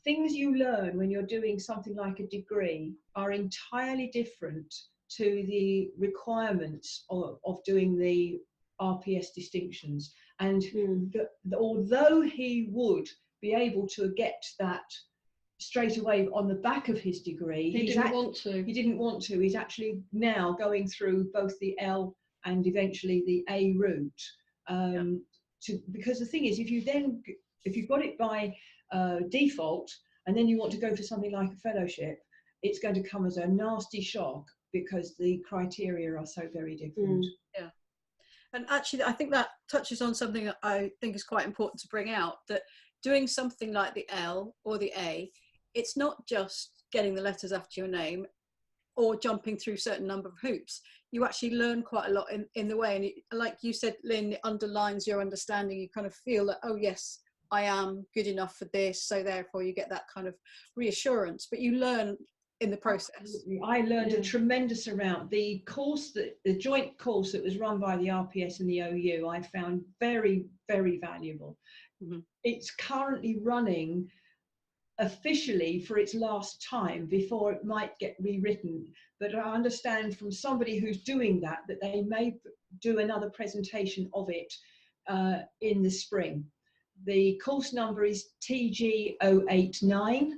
things you learn when you're doing something like a degree are entirely different to the requirements of doing the RPS distinctions. And although he would be able to get that straight away on the back of his degree, he didn't want to. He didn't want to. He's actually now going through both the L and eventually the A route. Because the thing is, if you've got it by default, and then you want to go for something like a fellowship, it's going to come as a nasty shock because the criteria are so very different. Yeah. And actually, I think that touches on something that I think is quite important to bring out, that doing something like the L or the A, it's not just getting the letters after your name or jumping through a certain number of hoops. You actually learn quite a lot in the way. And it, like you said, Lynn, it underlines your understanding. You kind of feel that, oh yes, I am good enough for this. So therefore you get that kind of reassurance, but you learn in the process. Absolutely. I learned a tremendous amount. The joint course that was run by the RPS and the OU, I found very, very valuable. It's currently running officially for its last time before it might get rewritten. But I understand from somebody who's doing that they may do another presentation of it in the spring. The course number is TG089,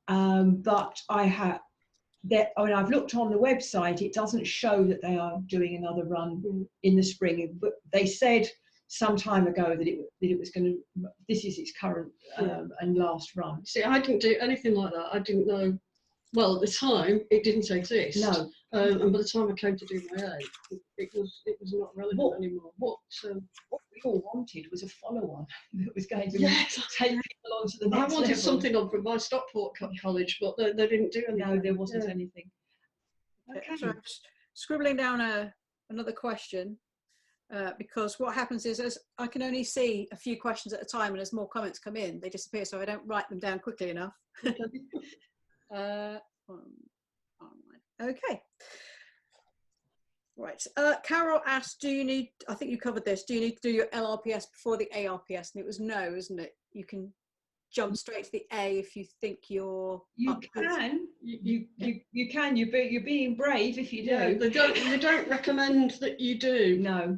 but I've looked on the website, it doesn't show that they are doing another run in the spring, but they said some time ago that it was going to, this is its current and last run. See, I didn't do anything like that. I didn't know, well, at the time, it didn't exist. No. And by the time I came to do my A, it was not relevant anymore. What we all wanted was a follow-on that was going to take people on to the next I wanted level. something on from my Stockport college, but they didn't do anything. No, there wasn't anything. Okay. So I'm scribbling down another question, because what happens is, as I can only see a few questions at a time, and as more comments come in, they disappear, so I don't write them down quickly enough. Okay. Right. Carol asked, do you need, I think you covered this, do you need to do your LRPS before the ARPS? And it was no, isn't it? You can jump straight to the A if you think you're... You can. You can. You're being brave if you do. Yeah, they don't recommend that you do. No,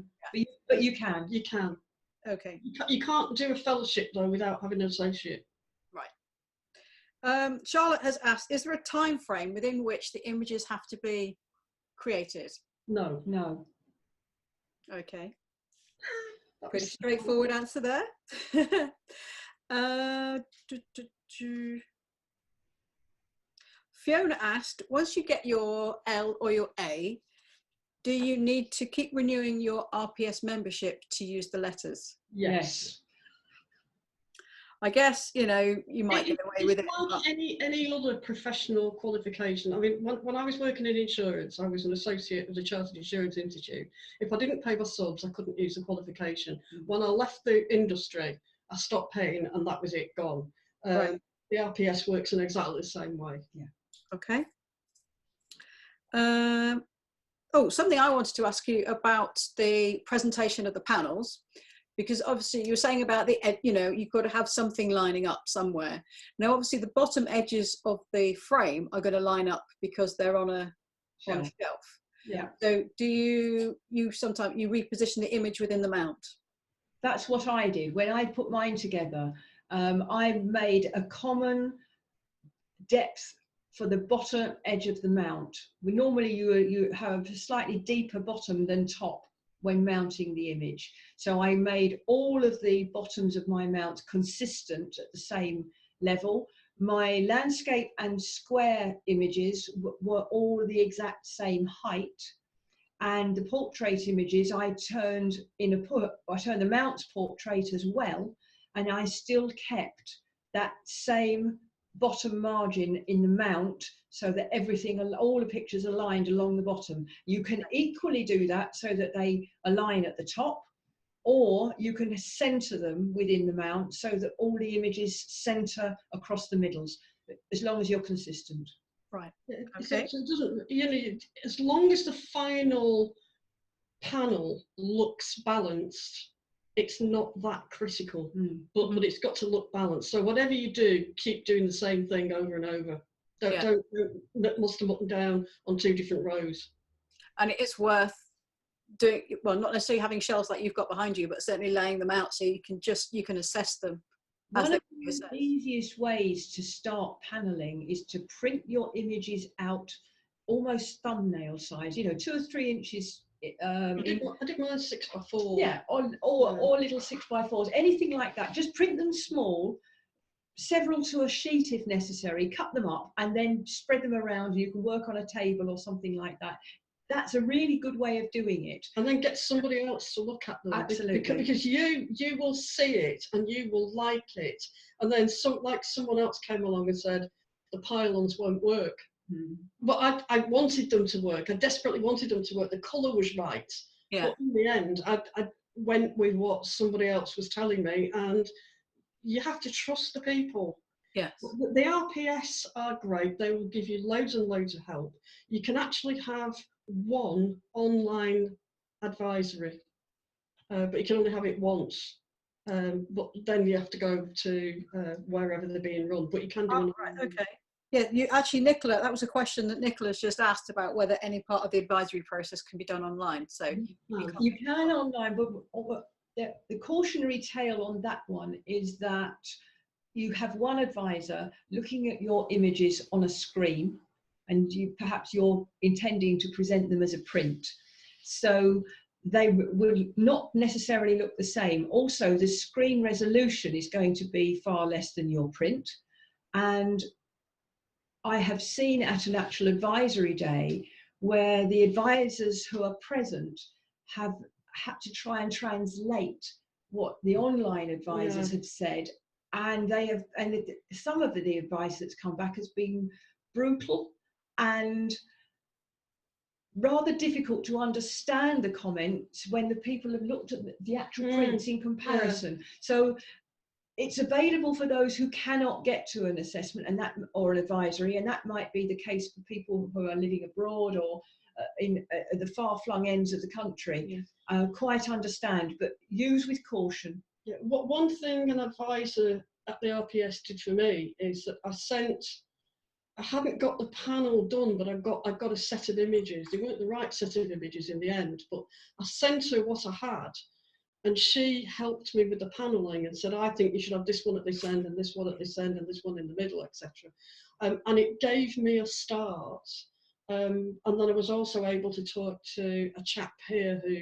but you can. You can. Okay. You can't do a fellowship, though, without having an associate. Right. Charlotte has asked, is there a time frame within which the images have to be created? No. No. Okay. Pretty straightforward answer there. Fiona asked, once you get your L or your A, do you need to keep renewing your RPS membership to use the letters? Yes. I guess, you know, you might get away with it. Like any other professional qualification. I mean, when I was working in insurance, I was an associate of the Chartered Insurance Institute. If I didn't pay my subs, I couldn't use the qualification. When I left the industry, I stopped paying, and that was it, gone. Right. The RPS works in exactly the same way. Yeah. Okay. Oh, something I wanted to ask you about the presentation of the panels, because obviously you were saying about the, you know, you've got to have something lining up somewhere. Now, obviously the bottom edges of the frame are going to line up because they're on a shelf. Yeah. So do you sometimes reposition the image within the mount? That's what I did. When I put mine together, I made a common depth for the bottom edge of the mount. Normally you have a slightly deeper bottom than top when mounting the image. So I made all of the bottoms of my mount consistent at the same level. My landscape and square images were all the exact same height. And the portrait images, I turned the mount portrait as well, and I still kept that same bottom margin in the mount so that everything, all the pictures are aligned along the bottom. You can equally do that so that they align at the top, or you can center them within the mount so that all the images center across the middles, as long as you're consistent. Right. Okay. So it doesn't, you know, as long as the final panel looks balanced, it's not that critical, but it's got to look balanced. So whatever you do, keep doing the same thing over and over. Don't muster them up and down on 2 different rows. And it's worth doing, well, not necessarily having shelves like you've got behind you, but certainly laying them out so you can assess them. One of the easiest ways to start paneling is to print your images out almost thumbnail size, you know, 2 or 3 inches. I did mine 6x4. Yeah, or little 6x4s, anything like that. Just print them small, several to a sheet if necessary, cut them up and then spread them around. You can work on a table or something like that. That's a really good way of doing it. And then get somebody else to look at them. Absolutely. Because you will see it and you will like it. And then someone else came along and said, the pylons won't work. But I wanted them to work. I desperately wanted them to work. The colour was right. Yeah. But in the end, I went with what somebody else was telling me. And you have to trust the people. Yes. The RPS are great. They will give you loads and loads of help. You can actually have one online advisory, but you can only have it once. But then you have to go to wherever they're being run. But you can do it. Right, okay. Yeah, you actually, Nicola, that was a question that Nicola's just asked about whether any part of the advisory process can be done online. So you can online, but the cautionary tale on that one is that you have one advisor looking at your images on a screen, and perhaps you're intending to present them as a print. So they will not necessarily look the same. Also, the screen resolution is going to be far less than your print. And I have seen at an actual advisory day where the advisors who are present have had to try and translate what the online advisors have said, and some of the advice that's come back has been brutal and rather difficult to understand the comments when the people have looked at the actual prints in comparison. So it's available for those who cannot get to an assessment or an advisory, and that might be the case for people who are living abroad or in the far-flung ends of the country. Quite understand, but use with caution. Yeah. One thing an advisor at the RPS did for me is that I haven't got the panel done, but I've got a set of images. They weren't the right set of images in the end, but I sent her what I had. And she helped me with the panelling and said, I think you should have this one at this end and this one at this end and this one in the middle, etc. And it gave me a start. And then I was also able to talk to a chap here who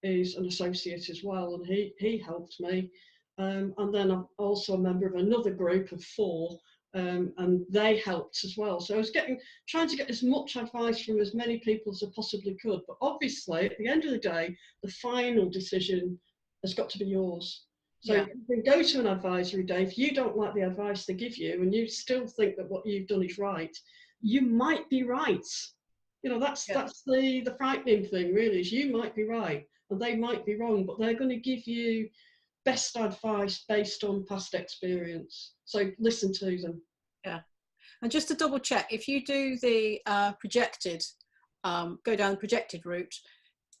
is an associate as well, and he helped me. And then I'm also a member of another group of 4, and they helped as well. So I was trying to get as much advice from as many people as I possibly could. But obviously, at the end of the day, the final decision has got to be yours. So you can go to an advisory day. If you don't like the advice they give you and you still think that what you've done is right, you might be right. You know, that's the frightening thing, really, is you might be right and they might be wrong, but they're going to give you best advice based on past experience. So listen to them. Yeah. And just to double check, if you do the projected, go down the projected route,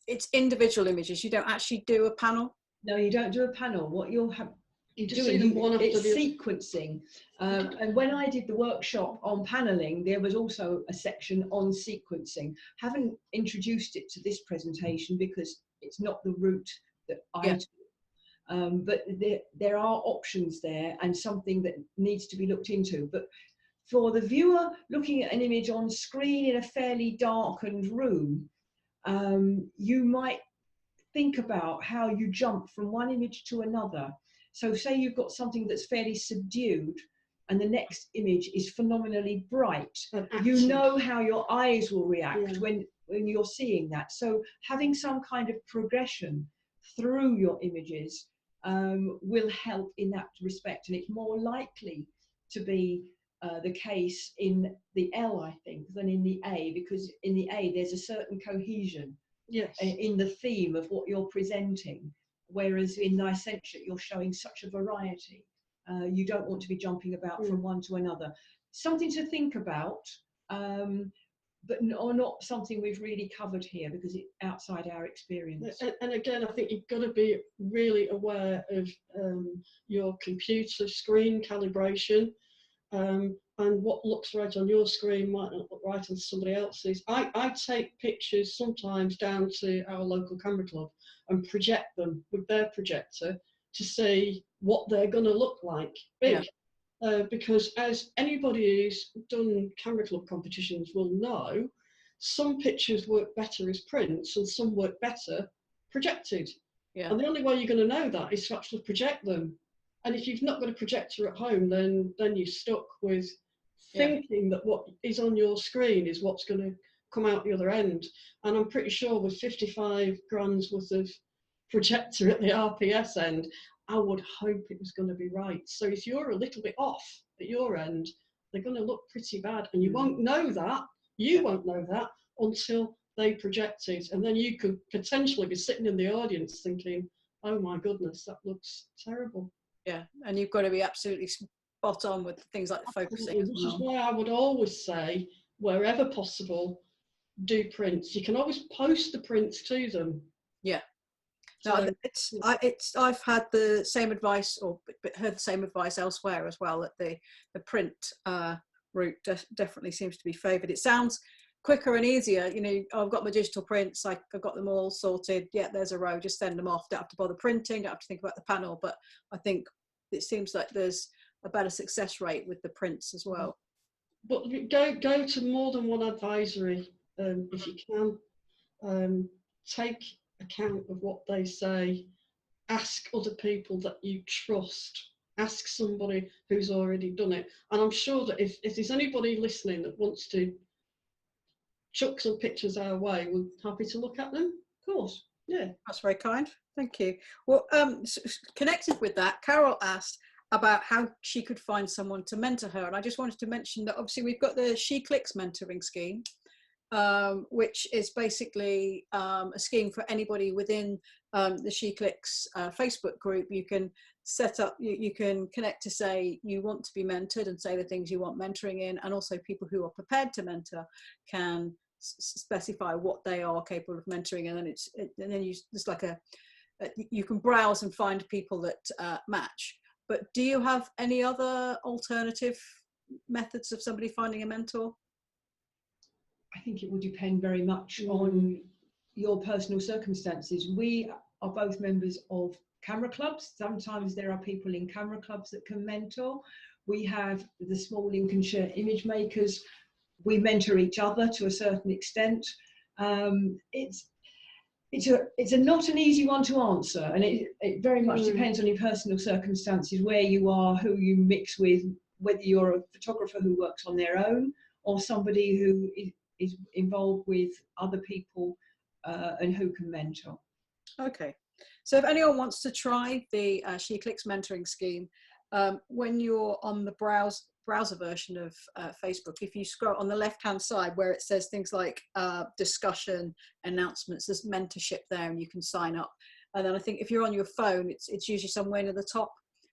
it's individual images. You don't actually do a panel? No, you don't do a panel. What you'll have, you just see them one after the other. It's sequencing. And when I did the workshop on panelling, there was also a section on sequencing. Haven't introduced it to this presentation because it's not the route that I do. But there are options there and something that needs to be looked into. But for the viewer looking at an image on screen in a fairly darkened room, you might think about how you jump from one image to another. So say you've got something that's fairly subdued and the next image is phenomenally bright. You know how your eyes will react when you're seeing that. So having some kind of progression through your images will help in that respect. And it's more likely to be the case in the L, I think, than in the A, because in the A there's a certain cohesion in the theme of what you're presenting, whereas in Licentiate you're showing such a variety. You don't want to be jumping about from one to another. Something to think about, but not something we've really covered here because it's outside our experience. And again, I think you've got to be really aware of your computer screen calibration. And what looks right on your screen might not look right on somebody else's. I take pictures sometimes down to our local camera club and project them with their projector to see what they're going to look like big. Because as anybody who's done camera club competitions will know, some pictures work better as prints and some work better projected. And the only way you're going to know that is to actually project them. And if you've not got a projector at home, then you're stuck with thinking that what is on your screen is what's going to come out the other end. And I'm pretty sure with 55 grand's worth of projector at the RPS end, I would hope it was going to be right. So if you're a little bit off at your end, they're going to look pretty bad. And you won't know that. You won't know that until they project it. And then you could potentially be sitting in the audience thinking, oh my goodness, that looks terrible. Yeah, and you've got to be absolutely spot on with things like the focusing. Which is why I would always say, wherever possible, do prints. You can always post the prints to them. Yeah. No, I've had the same advice, or heard the same advice elsewhere as well. That the print route definitely seems to be favoured. It sounds quicker and easier. You know, I've got my digital prints. I've got them all sorted. Yeah, there's a row. Just send them off. Don't have to bother printing. Don't have to think about the panel. But I think it seems like there's a better success rate with the prints as well. But go to more than one advisory if you can. Take account of what they say. Ask other people that you trust. Ask somebody who's already done it. And I'm sure that if there's anybody listening that wants to chuck some pictures our way, we're happy to look at them. Of course. Yeah. That's very kind. Thank you. Well, connected with that, Carol asked about how she could find someone to mentor her. And I just wanted to mention that obviously we've got the She Clicks mentoring scheme, which is basically a scheme for anybody within the She Clicks Facebook group. You can set up, you can connect to say you want to be mentored and say the things you want mentoring in, and also people who are prepared to mentor can specify what they are capable of mentoring, and then you just like you can browse and find people that match. But do you have any other alternative methods of somebody finding a mentor? I think it will depend very much on your personal circumstances. We are both members of camera clubs. Sometimes there are people in camera clubs that can mentor. We have the small Lincolnshire image makers. We mentor each other to a certain extent. It's not an easy one to answer, and it very much depends on your personal circumstances, where you are, who you mix with, whether you're a photographer who works on their own or somebody who is involved with other people and who can mentor. Okay, so if anyone wants to try the She Clicks mentoring scheme, when you're on the browser version of Facebook, if you scroll on the left hand side where it says things like discussion, announcements, there's mentorship there and you can sign up. And then I think if you're on your phone, it's usually somewhere near the top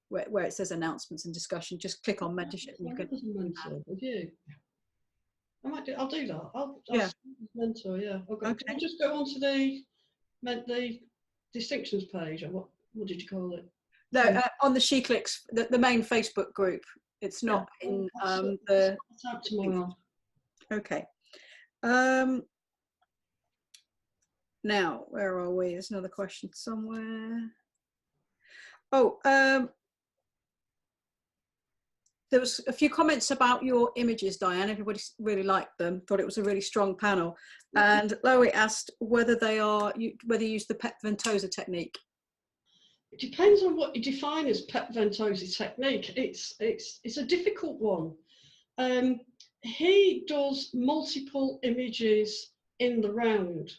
where it says announcements and discussion. Just click on mentorship and you can I'll do that. I'll mentor, yeah. Okay. Can I just go on to the distinctions page, or what did you call it? No, on the She Clicks, the main Facebook group. It's not in the. Tomorrow. Okay. Now, where are we? There's another question somewhere. Oh, there was a few comments about your images, Diane. Everybody really liked them, thought it was a really strong panel. And Loie asked whether you use the Pep Ventosa technique. It depends on what you define as Pep Ventosa technique. It's a difficult one. He does multiple images in the round.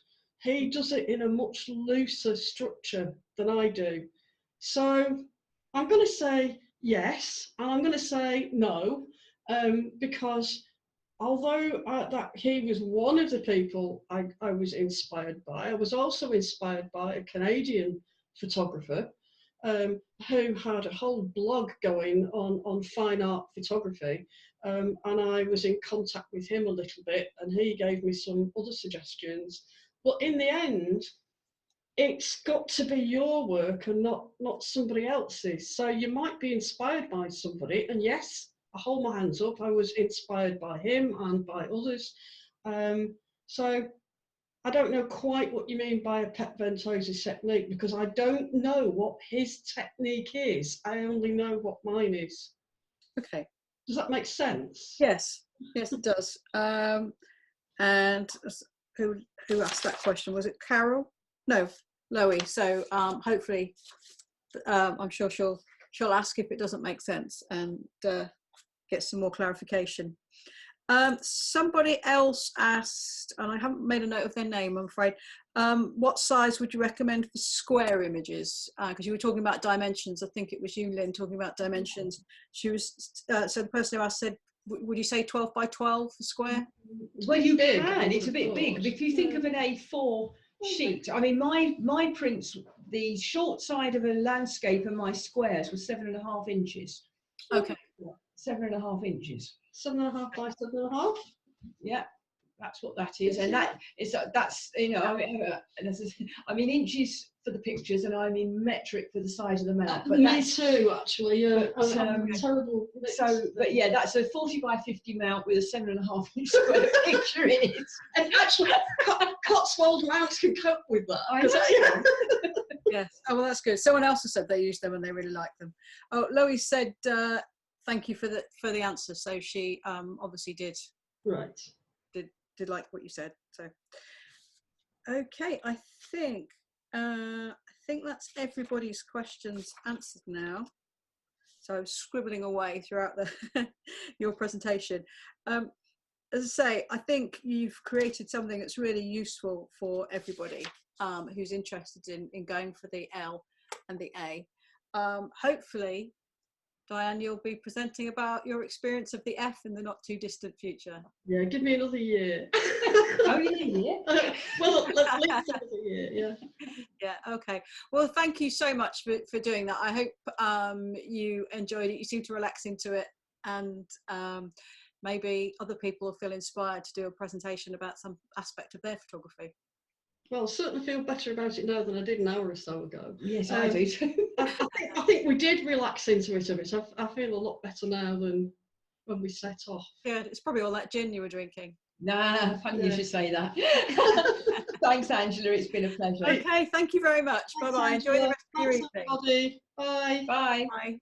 He does it in a much looser structure than I do. So I'm going to say yes, and I'm going to say no, because although that he was one of the people I was inspired by, I was also inspired by a Canadian photographer who had a whole blog going on fine art photography, and I was in contact with him a little bit, and he gave me some other suggestions. But in the end, it's got to be your work and not somebody else's. So you might be inspired by somebody, and yes, I hold my hands up, I was inspired by him and by others. So I don't know quite what you mean by a pet ventosa technique, because I don't know what his technique is. I only know what mine is. Okay. Does that make sense? Yes, yes, it does. And who asked that question? Was it Carol? No, Loie. So hopefully, I'm sure she'll ask if it doesn't make sense and get some more clarification. Somebody else asked, and I haven't made a note of their name, I'm afraid, what size would you recommend for square images? Because you were talking about dimensions. I think it was you, Lynn, talking about dimensions. She was, so the person who asked said, would you say 12 by 12 for square? Well, you can. It's a bit big. But if you think of an A4 sheet, I mean, my prints, the short side of a landscape and my squares was 7.5 inches. Okay. 7.5 inches. 7.5 by 7.5. Yeah, that's what that is, and that's I mean inches for the pictures, and I mean metric for the size of the mount. But me too, actually. Yeah, I'm terrible. So, but yeah, that's a 40 by 50 mount with a 7.5 inch square picture in it. And actually, Cotswold mounts can cope with that. I know. Yes. Oh, well, that's good. Someone else has said they used them and they really like them. Oh, Loie said thank you for the answer. So she obviously did like what you said. So okay, I think that's everybody's questions answered now. So I was scribbling away throughout your presentation. As I say, I think you've created something that's really useful for everybody who's interested in going for the L and the A. Hopefully, Diane, you'll be presenting about your experience of the F in the not too distant future. Yeah, give me another year. Only a year? Well, at least another year, yeah. Yeah, okay. Well, thank you so much for doing that. I hope you enjoyed it. You seem to relax into it, and maybe other people will feel inspired to do a presentation about some aspect of their photography. Well, I certainly feel better about it now than I did an hour or so ago. Yes, I do too. I think we did relax into it a bit. I feel a lot better now than when we set off. Yeah, it's probably all that gin you were drinking. Nah, funny you should say that. Thanks, Angela. It's been a pleasure. Okay, thank you very much. Bye-bye. Enjoy the rest of your evening. Everybody. Bye. Bye. Bye.